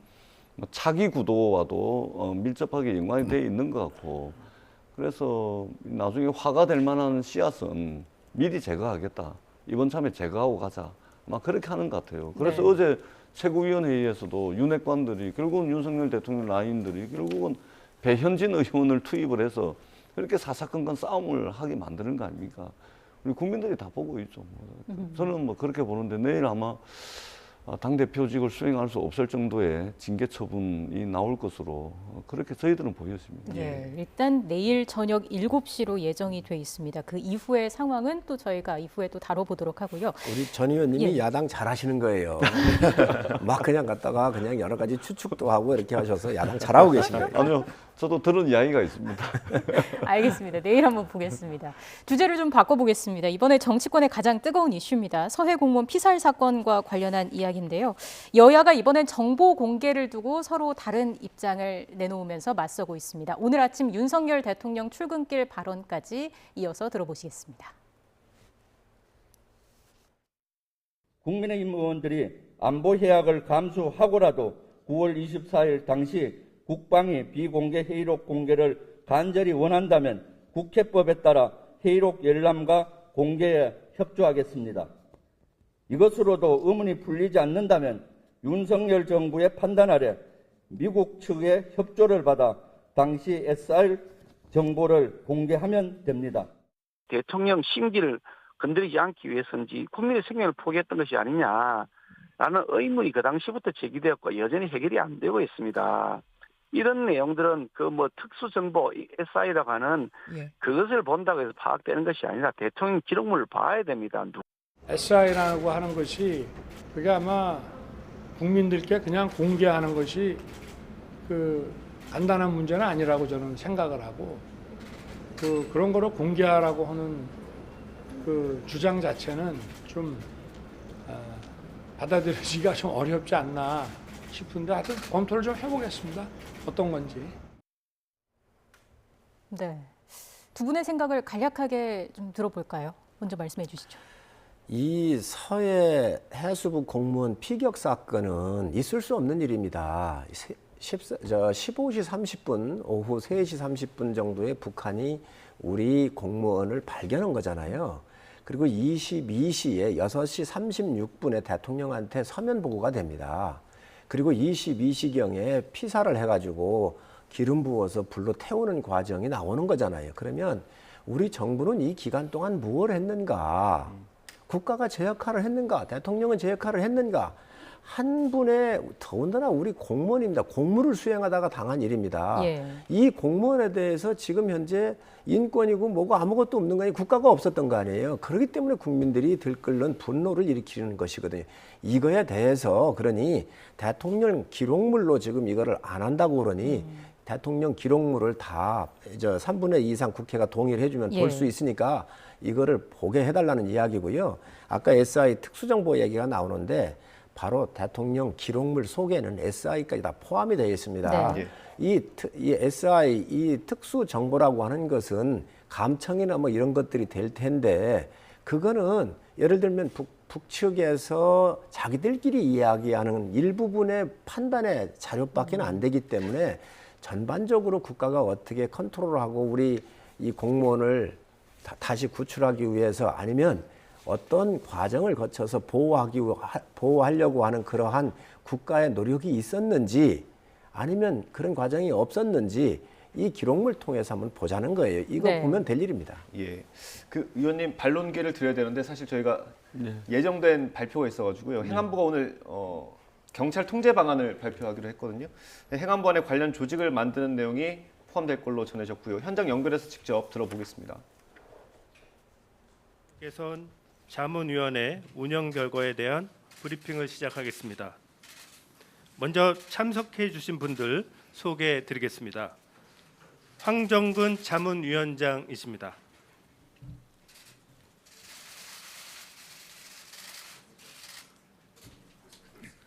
차기 구도와도 밀접하게 연관이 되어 있는 것 같고 그래서 나중에 화가 될 만한 씨앗은 미리 제거하겠다. 이번 참에 제거하고 가자. 막 그렇게 하는 것 같아요. 그래서 어제 최고위원회의에서도 윤핵관들이 결국은 윤석열 대통령 라인들이 결국은 배현진 의원을 투입을 해서 그렇게 사사건건 싸움을 하게 만드는 거 아닙니까? 우리 국민들이 다 보고 있죠. 저는 뭐 그렇게 보는데 내일 아마 당대표직을 수행할 수 없을 정도의 징계 처분이 나올 것으로 그렇게 저희들은 보였습니다. 일단 내일 저녁 7시로 예정이 돼 있습니다. 그 이후의 상황은 또 저희가 이후에 또 다뤄보도록 하고요. 우리 전 의원님이 야당 잘하시는 거예요. 막 그냥 갔다가 그냥 여러 가지 추측도 하고 이렇게 하셔서 야당 잘하고 계신 거예요. 아니요. 저도 들은 이야기가 있습니다. 알겠습니다. 내일 한번 보겠습니다. 주제를 좀 바꿔보겠습니다. 이번에 정치권의 가장 뜨거운 이슈입니다. 서해 공무원 피살 사건과 관련한 이야기인데요. 여야가 이번엔 정보 공개를 두고 서로 다른 입장을 내놓으면서 맞서고 있습니다. 오늘 아침 윤석열 대통령 출근길 발언까지 이어서 들어보시겠습니다. 국민의힘 의원들이 안보 해악을 감수하고라도 9월 24일 당시 국방위 비공개 회의록 공개를 간절히 원한다면 국회법에 따라 회의록 열람과 공개에 협조하겠습니다. 이것으로도 의문이 풀리지 않는다면 윤석열 정부의 판단 아래 미국 측의 협조를 받아 당시 SR 정보를 공개하면 됩니다. 대통령 심기를 건드리지 않기 위해서인지 국민의 생명을 포기했던 것이 아니냐라는 의문이 그 당시부터 제기되었고 여전히 해결이 안 되고 있습니다. 이런 내용들은 그 특수정보 SI라고 하는 그것을 본다고 해서 파악되는 것이 아니라 대통령 기록물을 봐야 됩니다. SI라고 하는 것이 그게 아마 국민들께 그냥 공개하는 것이 그 간단한 문제는 아니라고 저는 생각을 하고 그런 거를 공개하라고 하는 그 주장 자체는 좀 받아들이기가 좀 어렵지 않나 싶은데 하여튼 검토를 좀 해보겠습니다. 어떤 건지. 네, 두 분의 생각을 간략하게 좀 들어볼까요? 먼저 말씀해 주시죠. 이 서해 해수부 공무원 피격 사건은 있을 수 없는 일입니다. 15시 30분, 오후 3시 30분 정도에 북한이 우리 공무원을 발견한 거잖아요. 그리고 22시에 6시 36분에 대통령한테 서면 보고가 됩니다. 그리고 22시경에 피살을 해가지고 기름 부어서 불로 태우는 과정이 나오는 거잖아요. 그러면 우리 정부는 이 기간 동안 무엇을 했는가? 국가가 제 역할을 했는가? 대통령은 제 역할을 했는가? 한 분의 더군다나 우리 공무원입니다. 공무를 수행하다가 당한 일입니다. 이 공무원에 대해서 지금 현재 인권이고 뭐고 아무것도 없는 거 아니에요. 국가가 없었던 거 아니에요. 그렇기 때문에 국민들이 들끓는 분노를 일으키는 것이거든요. 이거에 대해서 그러니 대통령 기록물로 지금 이거를 안 한다고 그러니 대통령 기록물을 다 3분의 2 이상 국회가 동의를 해주면 볼 수 있으니까 이거를 보게 해달라는 이야기고요. 아까 SI 특수정보 얘기가 나오는데 바로 대통령 기록물 속에는 SI까지 다 포함이 되어 있습니다. 이 SI, 이 특수정보라고 하는 것은 감청이나 뭐 이런 것들이 될 텐데 그거는 예를 들면 북측에서 자기들끼리 이야기하는 일부분의 판단의 자료밖에 안 되기 때문에 전반적으로 국가가 어떻게 컨트롤하고 우리 이 공무원을 다시 구출하기 위해서 아니면 어떤 과정을 거쳐서 보호하려고 하는 그러한 국가의 노력이 있었는지 아니면 그런 과정이 없었는지 이 기록물 통해서 한번 보자는 거예요. 이거 보면 될 일입니다. 예, 그 의원님 반론기를 드려야 되는데 사실 저희가 예정된 발표가 있어가지고요. 행안부가 오늘 경찰 통제 방안을 발표하기로 했거든요. 행안부 안에 관련 조직을 만드는 내용이 포함될 걸로 전해졌고요. 현장 연결해서 직접 들어보겠습니다. 개선 자문위원회 운영 결과에 대한 브리핑을 시작하겠습니다. 먼저 참석해 주신 분들 소개해 드리겠습니다. 황정근 자문위원장이십니다.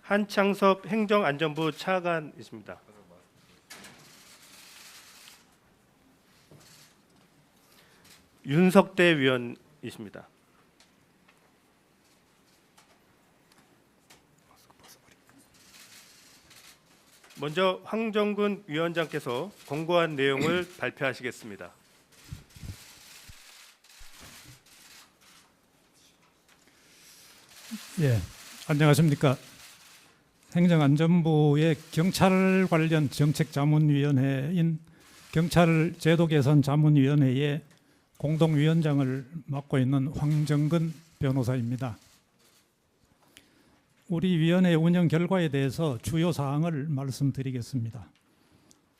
한창섭 행정안전부 차관이십니다. 윤석대 위원이십니다. 먼저 황정근 위원장께서 공고한 내용을 발표하시겠습니다. 예, 안녕하십니까. 행정안전부의 경찰 관련 정책자문위원회인 경찰제도개선자문위원회의 공동위원장을 맡고 있는 황정근 변호사입니다. 우리 위원회 운영 결과에 대해서 주요 사항을 말씀드리겠습니다.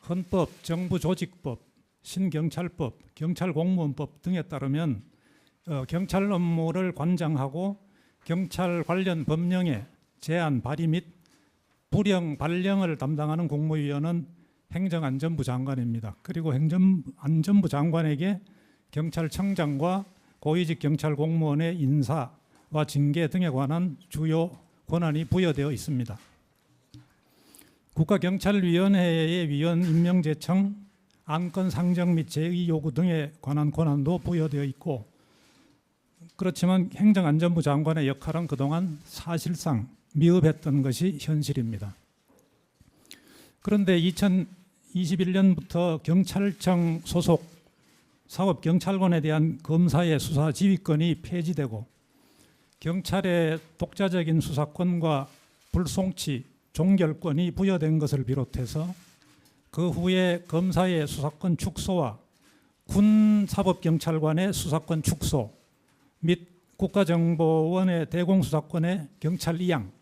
헌법, 정부조직법, 신경찰법, 경찰공무원법 등에 따르면 경찰 업무를 관장하고 경찰 관련 법령의 제안 발의 및 불령 발령을 담당하는 국무위원은 행정안전부 장관입니다. 그리고 행정안전부 장관에게 경찰청장과 고위직 경찰 공무원의 인사와 징계 등에 관한 주요 권한이 부여되어 있습니다. 국가경찰위원회의 위원 임명 제청, 안건 상정 및 제의 요구 등에 관한 권한도 부여되어 있고, 그렇지만 행정안전부 장관의 역할은 그동안 사실상 미흡했던 것이 현실입니다. 그런데 2021년부터 경찰청 소속 사법경찰관에 대한 검사의 수사 지휘권이 폐지되고 경찰의 독자적인 수사권과 불송치, 종결권이 부여된 것을 비롯해서 그 후에 검사의 수사권 축소와 군 사법경찰관의 수사권 축소 및 국가정보원의 대공수사권의 경찰 이양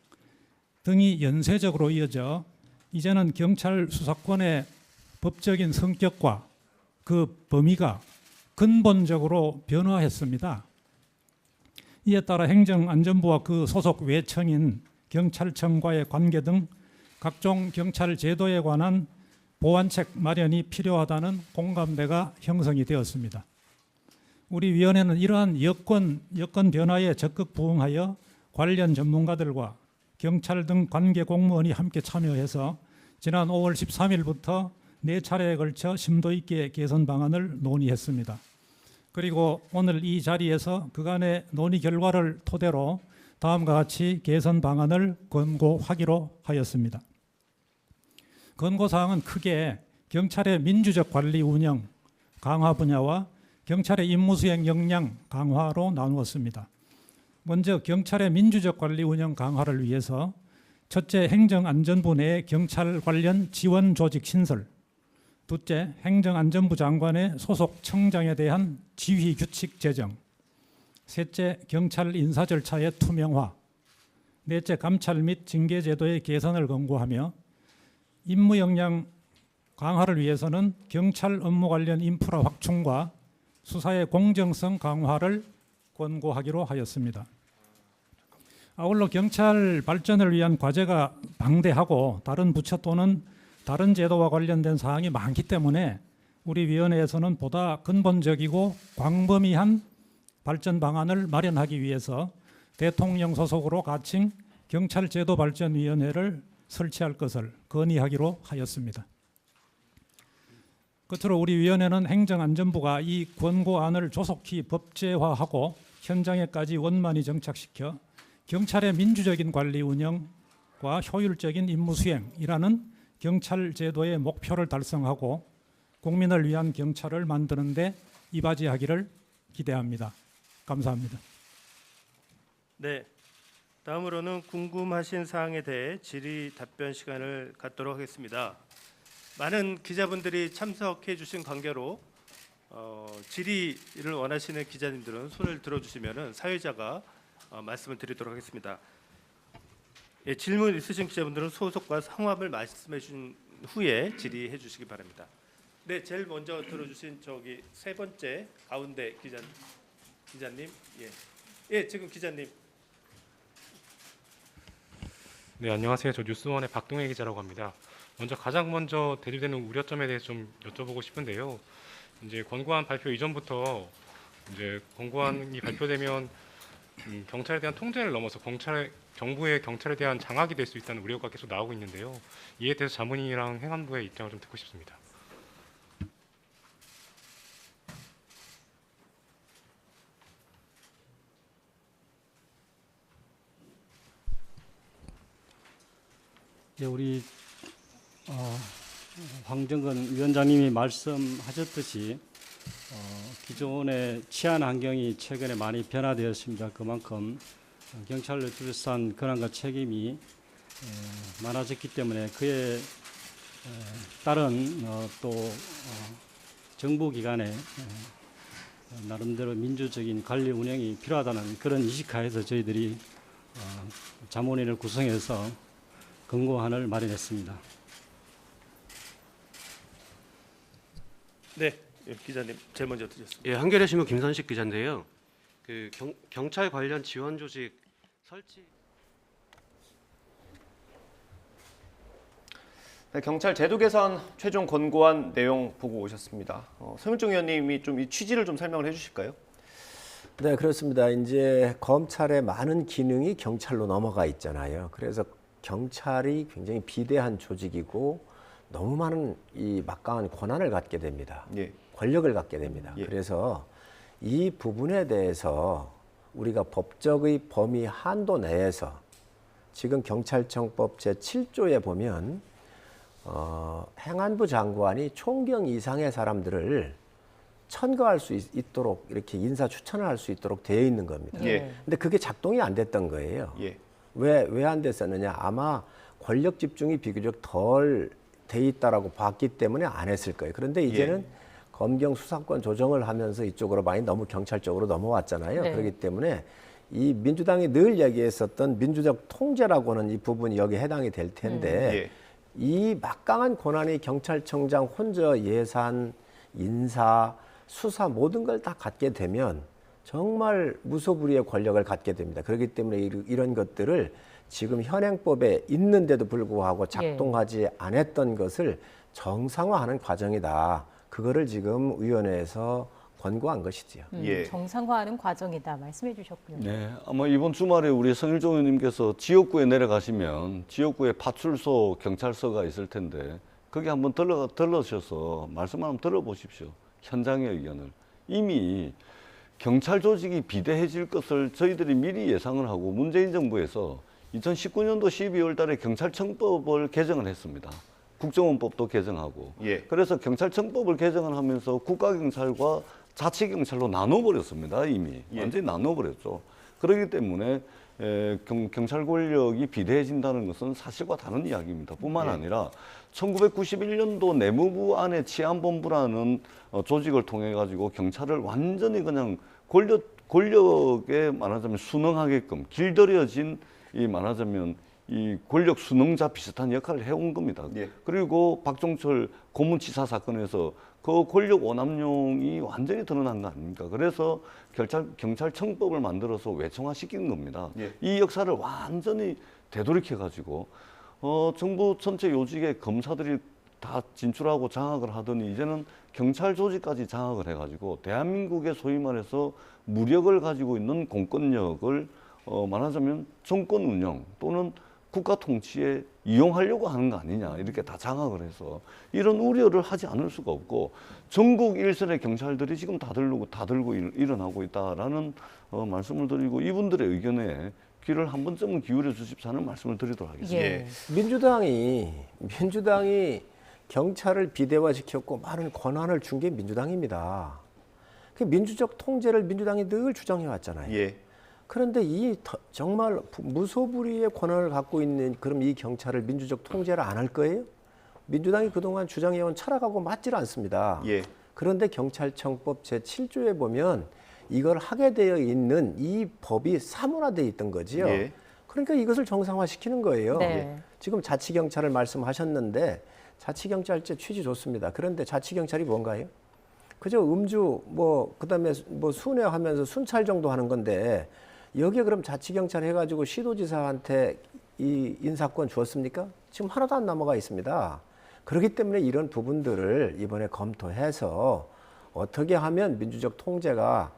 등이 연쇄적으로 이어져 이제는 경찰 수사권의 법적인 성격과 그 범위가 근본적으로 변화했습니다. 이에 따라 행정안전부와 그 소속 외청인 경찰청과의 관계 등 각종 경찰 제도에 관한 보완책 마련이 필요하다는 공감대가 형성이 되었습니다. 우리 위원회는 이러한 여건 변화에 적극 부응하여 관련 전문가들과 경찰 등 관계 공무원이 함께 참여해서 지난 5월 13일부터 4차례에 걸쳐 심도 있게 개선 방안을 논의했습니다. 그리고 오늘 이 자리에서 그간의 논의 결과를 토대로 다음과 같이 개선 방안을 권고하기로 하였습니다. 권고사항은 크게 경찰의 민주적 관리 운영 강화 분야와 경찰의 임무수행 역량 강화로 나누었습니다. 먼저 경찰의 민주적 관리 운영 강화를 위해서 첫째, 행정안전부 내 경찰 관련 지원 조직 신설, 둘째, 행정안전부 장관의 소속 청장에 대한 지휘 규칙 제정, 셋째, 경찰 인사 절차의 투명화, 넷째, 감찰 및 징계 제도의 개선을 권고하며 임무 역량 강화를 위해서는 경찰 업무 관련 인프라 확충과 수사의 공정성 강화를 권고하기로 하였습니다. 아울러 경찰 발전을 위한 과제가 방대하고 다른 부처 또는 다른 제도와 관련된 사항이 많기 때문에 우리 위원회에서는 보다 근본적이고 광범위한 발전 방안을 마련하기 위해서 대통령 소속으로 가칭 경찰제도발전위원회를 설치할 것을 건의하기로 하였습니다. 끝으로 우리 위원회는 행정안전부가 이 권고안을 조속히 법제화하고 현장에까지 원만히 정착시켜 경찰의 민주적인 관리 운영과 효율적인 임무 수행이라는 경찰 제도의 목표를 달성하고 국민을 위한 경찰을 만드는 데 이바지하기를 기대합니다. 감사합니다. 네, 다음으로는 궁금하신 사항에 대해 질의 답변 시간을 갖도록 하겠습니다. 많은 기자분들이 참석해 주신 관계로 질의를 원하시는 기자님들은 손을 들어주시면 사회자가 말씀을 드리도록 하겠습니다. 예, 질문 있으신 기자분들은 소속과 성함을 말씀해 주신 후에 질의해 주시기 바랍니다. 네, 제일 먼저 들어주신 저기 세 번째 가운데 기자님, 예, 지금 기자님. 네, 안녕하세요. 저 뉴스원의 박동혜 기자라고 합니다. 가장 먼저 대두되는 우려점에 대해서 좀 여쭤보고 싶은데요. 이제 권고안 발표 이전부터 이제 권고안이 발표되면 경찰에 대한 통제를 넘어서 정부의 경찰에 대한 장악이 될 수 있다는 우려가 계속 나오고 있는데요. 이에 대해서 자문위랑 행안부의 입장을 좀 듣고 싶습니다. 네, 우리 황정근 위원장님이 말씀하셨듯이 기존의 치안 환경이 최근에 많이 변화되었습니다. 그만큼 경찰을 둘러싼 권한과 책임이 많아졌기 때문에 그에 따른 또 정부기관의 나름대로 민주적인 관리 운영이 필요하다는 그런 인식하에서 저희들이 자문위를 구성해서 권고안을 마련했습니다. 네, 기자님 제일 먼저 드렸습니다. 예, 한겨레 신문 김선식 기자인데요. 그 경찰 관련 지원 조직 설치. 네, 경찰 제도 개선 최종 권고안 내용 보고 오셨습니다. 서명종 의원님이 좀 이 취지를 좀 설명을 해주실까요? 네, 그렇습니다. 이제 검찰의 많은 기능이 경찰로 넘어가 있잖아요. 그래서 경찰이 굉장히 비대한 조직이고 너무 많은 이 막강한 권한을 갖게 됩니다. 예. 권력을 갖게 됩니다. 예. 그래서 이 부분에 대해서 우리가 법적의 범위 한도 내에서 지금 경찰청법 제7조에 보면 행안부 장관이 총경 이상의 사람들을 천거할 수 있도록 이렇게 인사 추천을 할 수 있도록 되어 있는 겁니다. 예. 근데 그게 작동이 안 됐던 거예요. 예. 왜 안 됐었느냐? 아마 권력 집중이 비교적 덜 돼 있다라고 봤기 때문에 안 했을 거예요. 그런데 이제는 예. 검경 수사권 조정을 하면서 이쪽으로 많이 너무 경찰 쪽으로 넘어왔잖아요. 네. 그렇기 때문에 이 민주당이 늘 얘기했었던 민주적 통제라고는 이 부분이 여기에 해당이 될 텐데 예. 이 막강한 권한이 경찰청장 혼자 예산, 인사, 수사 모든 걸 다 갖게 되면 정말 무소불위의 권력을 갖게 됩니다. 그렇기 때문에 이런 것들을 지금 현행법에 있는데도 불구하고 작동하지 않았던 것을 정상화하는 과정이다. 그거를 지금 위원회에서 권고한 것이지요. 예. 정상화하는 과정이다 말씀해 주셨고요. 네, 아마 이번 주말에 우리 성일종 의원님께서 지역구에 내려가시면 지역구에 파출소 경찰서가 있을 텐데 거기 한번 들러셔서 말씀 한번 들어보십시오. 현장의 의견을. 이미 경찰 조직이 비대해질 것을 저희들이 미리 예상을 하고 문재인 정부에서 2019년도 12월 달에 경찰청법을 개정을 했습니다. 국정원법도 개정하고. 예. 그래서 경찰청법을 개정을 하면서 국가경찰과 자치경찰로 나눠버렸습니다. 이미. 예. 완전히 나눠버렸죠. 그렇기 때문에 경찰 권력이 비대해진다는 것은 사실과 다른 이야기입니다. 뿐만 예. 아니라 1991년도 내무부 안에 치안본부라는 조직을 통해 가지고 경찰을 완전히 그냥 권력에 말하자면 순응하게끔 길들여진 이 말하자면 이 권력 순응자 비슷한 역할을 해온 겁니다. 예. 그리고 박종철 고문치사 사건에서 그 권력 오남용이 완전히 드러난 거 아닙니까? 그래서 경찰청법을 만들어서 외청화시킨 겁니다. 예. 이 역사를 완전히 되돌이켜가지고 정부 전체 요직에 검사들이 다 진출하고 장악을 하더니 이제는 경찰 조직까지 장악을 해가지고 대한민국의 소위 말해서 무력을 가지고 있는 공권력을 말하자면 정권 운영 또는 국가 통치에 이용하려고 하는 거 아니냐 이렇게 다 장악을 해서 이런 우려를 하지 않을 수가 없고 전국 일선의 경찰들이 지금 다 들고 일어나고 있다라는 말씀을 드리고 이분들의 의견에 귀를 한 번쯤은 기울여 주십사는 말씀을 드리도록 하겠습니다. 예. 민주당이 경찰을 비대화시켰고 많은 권한을 준 게 민주당입니다. 그 민주적 통제를 민주당이 늘 주장해 왔잖아요. 예. 그런데 정말 무소불위의 권한을 갖고 있는 그럼 이 경찰을 민주적 통제를 안 할 거예요? 민주당이 그동안 주장해온 철학하고 맞질 않습니다. 예. 그런데 경찰청법 제7조에 보면 이걸 하게 되어 있는 이 법이 사문화되어 있던 거지요. 예. 그러니까 이것을 정상화시키는 거예요. 네. 지금 자치경찰을 말씀하셨는데 자치경찰제 취지 좋습니다. 그런데 자치경찰이 뭔가요? 그저 음주 그다음에 순회하면서 순찰 정도 하는 건데 여기에 그럼 자치경찰 해가지고 시도지사한테 이 인사권 주었습니까? 지금 하나도 안 넘어가 있습니다. 그렇기 때문에 이런 부분들을 이번에 검토해서 어떻게 하면 민주적 통제가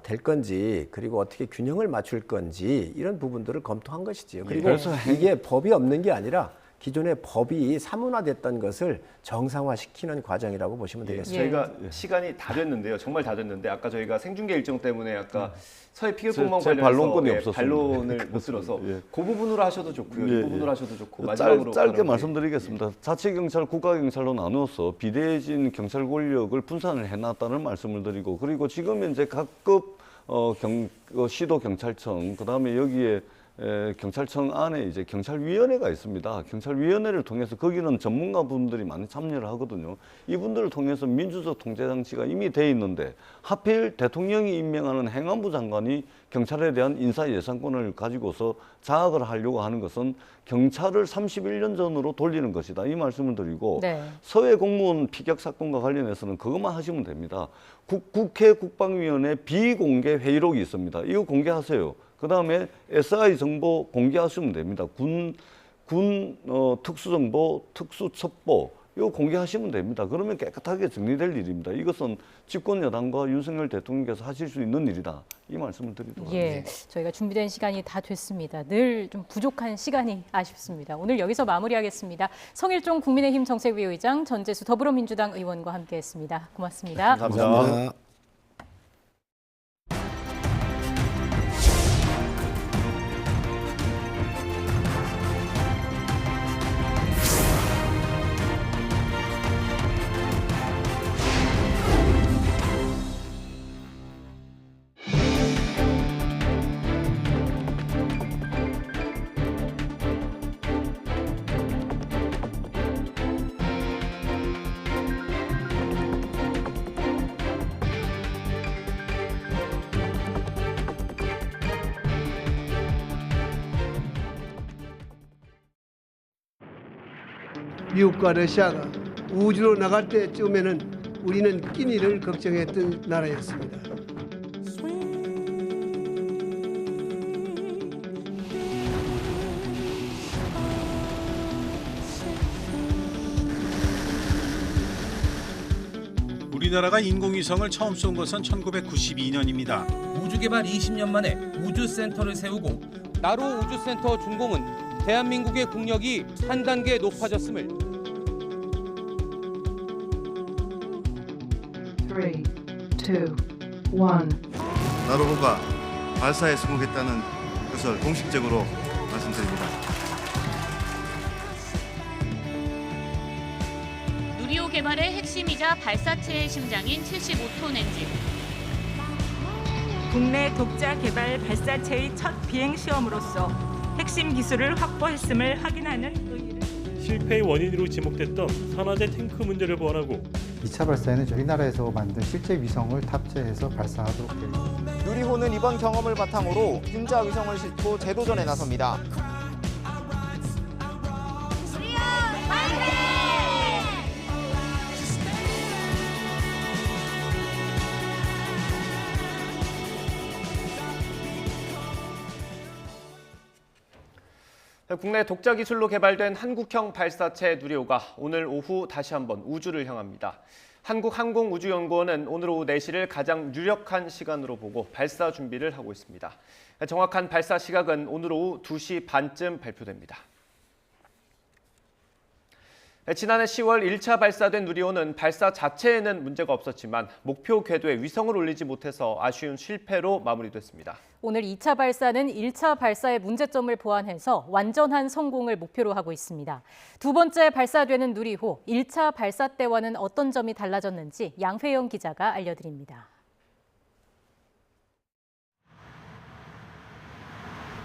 될 건지 그리고 어떻게 균형을 맞출 건지 이런 부분들을 검토한 것이지요. 그리고 이게 법이 없는 게 아니라 기존의 법이 사문화됐던 것을 정상화시키는 과정이라고 보시면 되겠습니다. 저희가 시간이 다 됐는데요. 정말 다 됐는데 아까 저희가 생중계 일정 때문에 아까 서해 피격공무원 관련해서 반론권이 없었습니다. 반론을 못 들어서 그 부분으로 하셔도 좋고요. 이 부분으로 하셔도 좋고 마지막으로 짧게 말씀드리겠습니다. 자치경찰, 국가경찰로 나누어서 비대해진 경찰 권력을 분산을 해놨다는 말씀을 드리고 그리고 지금 현재 각급 시도 경찰청 그다음에 여기에 경찰청 안에 이제 경찰위원회가 있습니다. 경찰위원회를 통해서 거기는 전문가분들이 많이 참여를 하거든요. 이분들을 통해서 민주적 통제 장치가 이미 돼 있는데 하필 대통령이 임명하는 행안부 장관이 경찰에 대한 인사 예산권을 가지고서 장악을 하려고 하는 것은 경찰을 31년 전으로 돌리는 것이다. 이 말씀을 드리고 서해 공무원 피격 사건과 관련해서는 그것만 하시면 됩니다. 국회 국방위원회 비공개 회의록이 있습니다. 이거 공개하세요. 그 다음에 SI 정보 공개하시면 됩니다. 군 특수정보, 특수첩보 이거 공개하시면 됩니다. 그러면 깨끗하게 정리될 일입니다. 이것은 집권 여당과 윤석열 대통령께서 하실 수 있는 일이다. 이 말씀을 드리도록 하겠습니다. 저희가 준비된 시간이 다 됐습니다. 늘 좀 부족한 시간이 아쉽습니다. 오늘 여기서 마무리하겠습니다. 성일종 국민의힘 정책위의장, 전재수 더불어민주당 의원과 함께했습니다. 고맙습니다. 감사합니다. 미국과 러시아가 우주로 나갈 때쯤에는 우리는 끼니를 걱정했던 나라였습니다. 우리나라가 인공위성을 처음 쏜 것은 1992년입니다. 우주개발 20년 만에 우주센터를 세우고 나로 우주센터 준공은 대한민국의 국력이 한 단계 높아졌음을 3, 2, 1 나로호가 발사에 성공했다는 것을 공식적으로 말씀드립니다. 누리호 개발의 핵심이자 발사체의 심장인 75톤 엔진. 국내 독자 개발 발사체의 첫 비행 시험으로서 핵심 기술을 확보했음을 확인하는 의의를. 실패의 원인으로 지목됐던 산화제 탱크 문제를 보완하고 2차 발사에는 우리나라에서 만든 실제 위성을 탑재해서 발사하도록 되어 있습니다. 누리호는 이번 경험을 바탕으로 분자 위성을 싣고 재도전에 나섭니다. 국내 독자 기술로 개발된 한국형 발사체 누리호가 오늘 오후 다시 한번 우주를 향합니다. 한국항공우주연구원은 오늘 오후 4시를 가장 유력한 시간으로 보고 발사 준비를 하고 있습니다. 정확한 발사 시각은 오늘 오후 2시 반쯤 발표됩니다. 지난해 10월 1차 발사된 누리호는 발사 자체에는 문제가 없었지만 목표 궤도에 위성을 올리지 못해서 아쉬운 실패로 마무리됐습니다. 오늘 2차 발사는 1차 발사의 문제점을 보완해서 완전한 성공을 목표로 하고 있습니다. 두 번째 발사되는 누리호, 1차 발사 때와는 어떤 점이 달라졌는지 양회영 기자가 알려드립니다.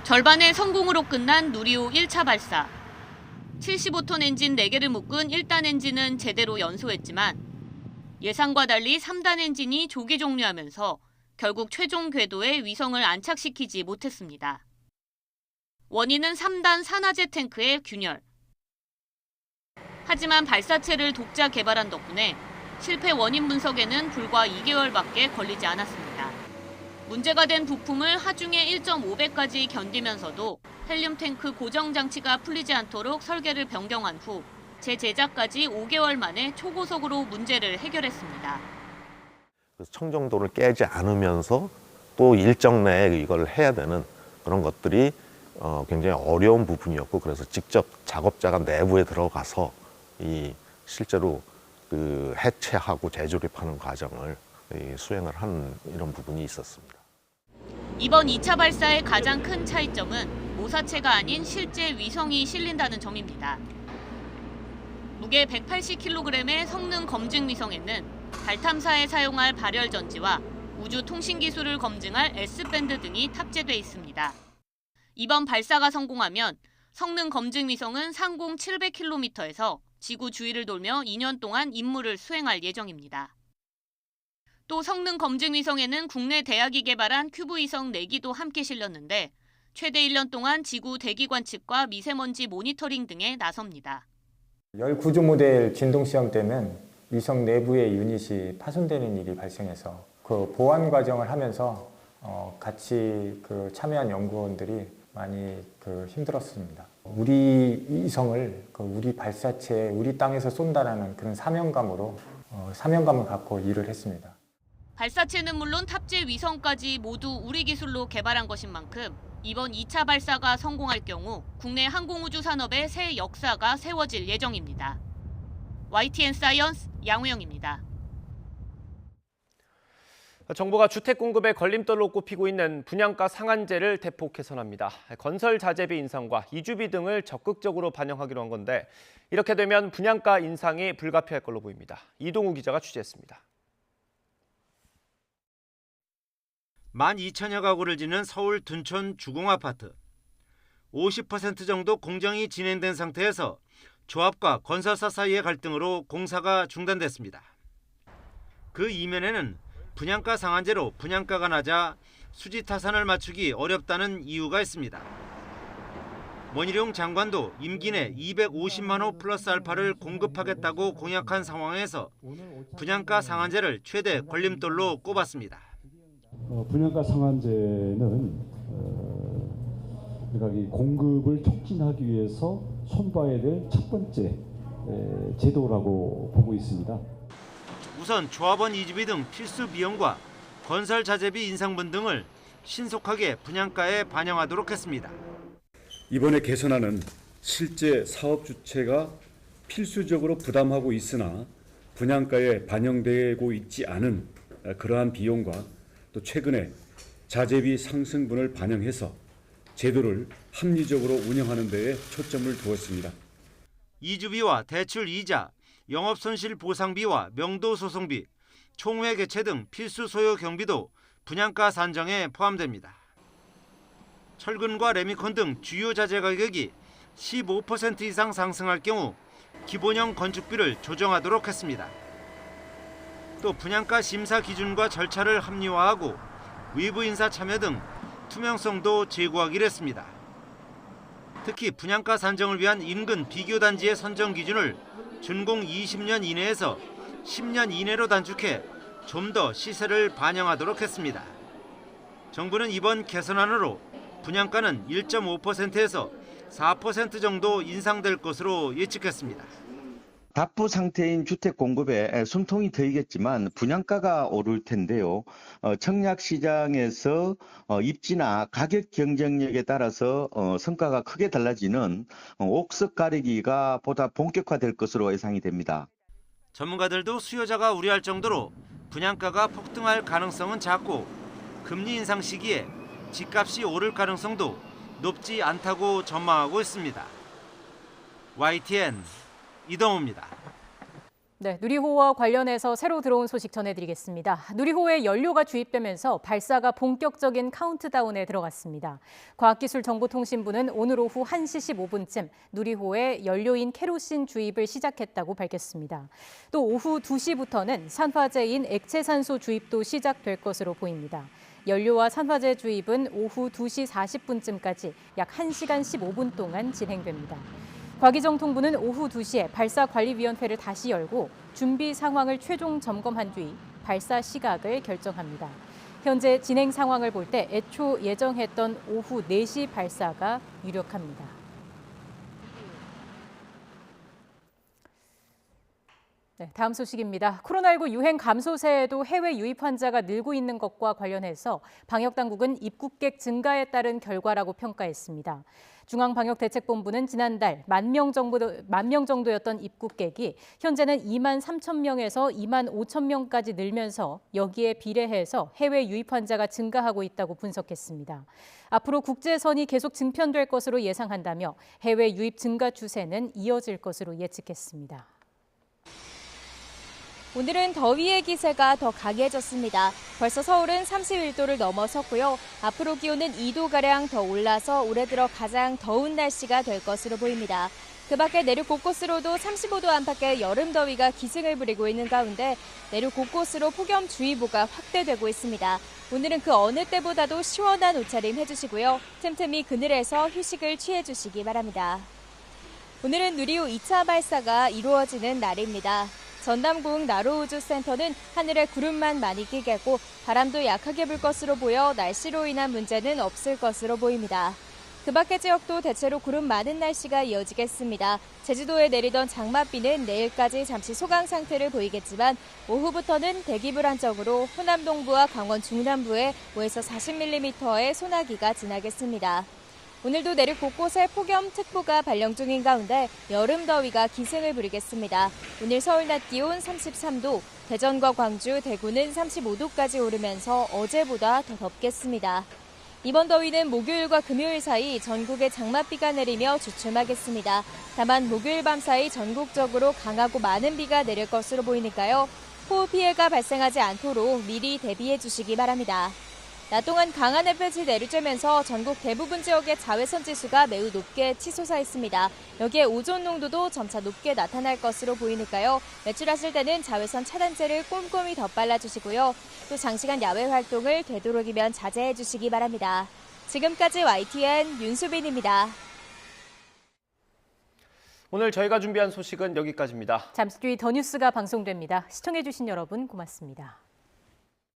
절반의 성공으로 끝난 누리호 1차 발사. 75톤 엔진 4개를 묶은 1단 엔진은 제대로 연소했지만 예상과 달리 3단 엔진이 조기 종료하면서 결국 최종 궤도에 위성을 안착시키지 못했습니다. 원인은 3단 산화제 탱크의 균열. 하지만 발사체를 독자 개발한 덕분에 실패 원인 분석에는 불과 2개월밖에 걸리지 않았습니다. 문제가 된 부품을 하중에 1.5배까지 견디면서도 헬륨 탱크 고정 장치가 풀리지 않도록 설계를 변경한 후 재제작까지 5개월 만에 초고속으로 문제를 해결했습니다. 청정도를 깨지 않으면서 또 일정 내에 이걸 해야 되는 그런 것들이 굉장히 어려운 부분이었고, 그래서 직접 작업자가 내부에 들어가서 이 실제로 그 해체하고 재조립하는 과정을 수행을 하는 이런 부분이 있었습니다. 이번 2차 발사의 가장 큰 차이점은 모사체가 아닌 실제 위성이 실린다는 점입니다. 무게 180kg의 성능 검증 위성에는 달 탐사에 사용할 발열 전지와 우주 통신 기술을 검증할 S밴드 등이 탑재돼 있습니다. 이번 발사가 성공하면 성능 검증 위성은 상공 700km에서 지구 주위를 돌며 2년 동안 임무를 수행할 예정입니다. 또 성능 검증 위성에는 국내 대학이 개발한 큐브 위성 4기도 함께 실렸는데 최대 1년 동안 지구 대기 관측과 미세먼지 모니터링 등에 나섭니다. 열 구조 모델 진동 시험 때는 위성 내부의 유닛이 파손되는 일이 발생해서 그 보완 과정을 하면서 같이 참여한 연구원들이 많이 힘들었습니다. 우리 위성을 우리 발사체에 우리 땅에서 쏜다라는 그런 사명감을 갖고 일을 했습니다. 발사체는 물론 탑재 위성까지 모두 우리 기술로 개발한 것인 만큼 이번 2차 발사가 성공할 경우 국내 항공우주 산업의 새 역사가 세워질 예정입니다. YTN 사이언스 양우영입니다. 정부가 주택 공급의 걸림돌로 꼽히고 있는 분양가 상한제를 대폭 개선합니다. 건설 자재비 인상과 이주비 등을 적극적으로 반영하기로 한 건데 이렇게 되면 분양가 인상이 불가피할 걸로 보입니다. 이동우 기자가 취재했습니다. 12,000여 가구를 지는 서울 둔촌 주공아파트. 50% 정도 공정이 진행된 상태에서 조합과 건설사 사이의 갈등으로 공사가 중단됐습니다. 그 이면에는 분양가 상한제로 분양가가 낮아 수지 타산을 맞추기 어렵다는 이유가 있습니다. 원희룡 장관도 임기 내 250만 호 플러스 알파를 공급하겠다고 공약한 상황에서 분양가 상한제를 최대 걸림돌로 꼽았습니다. 분양가 상한제는 이 공급을 촉진하기 위해서 손봐야 될 첫 번째 제도라고 보고 있습니다. 우선 조합원 이주비 등 필수 비용과 건설 자재비 인상분 등을 신속하게 분양가에 반영하도록 했습니다. 이번에 개선안은 실제 사업 주체가 필수적으로 부담하고 있으나 분양가에 반영되고 있지 않은 그러한 비용과 또 최근에 자재비 상승분을 반영해서 제도를 합리적으로 운영하는 데에 초점을 두었습니다. 이주비와 대출 이자, 영업손실 보상비와 명도 소송비, 총회 개최 등 필수 소요 경비도 분양가 산정에 포함됩니다. 철근과 레미콘 등 주요 자재 가격이 15% 이상 상승할 경우 기본형 건축비를 조정하도록 했습니다. 또 분양가 심사 기준과 절차를 합리화하고 외부 인사 참여 등 투명성도 제고하기로 했습니다. 특히 분양가 산정을 위한 인근 비교단지의 선정 기준을 준공 20년 이내에서 10년 이내로 단축해 좀 더 시세를 반영하도록 했습니다. 정부는 이번 개선안으로 분양가는 1.5%에서 4% 정도 인상될 것으로 예측했습니다. 답보 상태인 주택 공급에 숨통이 트이겠지만 분양가가 오를 텐데요. 청약 시장에서 입지나 가격 경쟁력에 따라서 성과가 크게 달라지는 옥석 가리기가 보다 본격화될 것으로 예상이 됩니다. 전문가들도 수요자가 우려할 정도로 분양가가 폭등할 가능성은 작고 금리 인상 시기에 집값이 오를 가능성도 높지 않다고 전망하고 있습니다. YTN 이동우입니다. 네, 누리호와 관련해서 새로 들어온 소식 전해드리겠습니다. 누리호에 연료가 주입되면서 발사가 본격적인 카운트다운에 들어갔습니다. 과학기술정보통신부는 오늘 오후 1시 15분쯤 누리호에 연료인 케로신 주입을 시작했다고 밝혔습니다. 또 오후 2시부터는 산화제인 액체산소 주입도 시작될 것으로 보입니다. 연료와 산화제 주입은 오후 2시 40분쯤까지 약 1시간 15분 동안 진행됩니다. 과기정통부는 오후 2시에 발사관리위원회를 다시 열고 준비 상황을 최종 점검한 뒤 발사 시각을 결정합니다. 현재 진행 상황을 볼 때 애초 예정했던 오후 4시 발사가 유력합니다. 네, 다음 소식입니다. 코로나19 유행 감소세에도 해외 유입 환자가 늘고 있는 것과 관련해서 방역당국은 입국객 증가에 따른 결과라고 평가했습니다. 중앙방역대책본부는 지난달 10,000명 정도였던 입국객이 현재는 2만 3천 명에서 2만 5천 명까지 늘면서 여기에 비례해서 해외 유입 환자가 증가하고 있다고 분석했습니다. 앞으로 국제선이 계속 증편될 것으로 예상한다며 해외 유입 증가 추세는 이어질 것으로 예측했습니다. 오늘은 더위의 기세가 더 강해졌습니다. 벌써 서울은 31도를 넘어섰고요. 앞으로 기온은 2도가량 더 올라서 올해 들어 가장 더운 날씨가 될 것으로 보입니다. 그 밖에 내륙 곳곳으로도 35도 안팎의 여름 더위가 기승을 부리고 있는 가운데 내륙 곳곳으로 폭염주의보가 확대되고 있습니다. 오늘은 그 어느 때보다도 시원한 옷차림 해주시고요. 틈틈이 그늘에서 휴식을 취해주시기 바랍니다. 오늘은 누리호 2차 발사가 이루어지는 날입니다. 전남공 나로우주센터는 하늘에 구름만 많이 끼겠고 바람도 약하게 불 것으로 보여 날씨로 인한 문제는 없을 것으로 보입니다. 그 밖의 지역도 대체로 구름 많은 날씨가 이어지겠습니다. 제주도에 내리던 장맛비는 내일까지 잠시 소강 상태를 보이겠지만 오후부터는 대기 불안정으로 호남 동부와 강원 중남부에 5에서 40mm의 소나기가 지나겠습니다. 오늘도 내륙 곳곳에 폭염특보가 발령 중인 가운데 여름 더위가 기승을 부리겠습니다. 오늘 서울 낮 기온 33도, 대전과 광주, 대구는 35도까지 오르면서 어제보다 더 덥겠습니다. 이번 더위는 목요일과 금요일 사이 전국에 장맛비가 내리며 주춤하겠습니다. 다만 목요일 밤 사이 전국적으로 강하고 많은 비가 내릴 것으로 보이니까요. 호우 피해가 발생하지 않도록 미리 대비해 주시기 바랍니다. 낮 동안 강한 햇볕이 내리쬐면서 전국 대부분 지역의 자외선 지수가 매우 높게 치솟아 있습니다. 여기에 오존 농도도 점차 높게 나타날 것으로 보이니까요. 외출하실 때는 자외선 차단제를 꼼꼼히 덧발라주시고요. 또 장시간 야외 활동을 되도록이면 자제해 주시기 바랍니다. 지금까지 YTN 윤수빈입니다. 오늘 저희가 준비한 소식은 여기까지입니다. 잠시 뒤 더 뉴스가 방송됩니다. 시청해 주신 여러분 고맙습니다.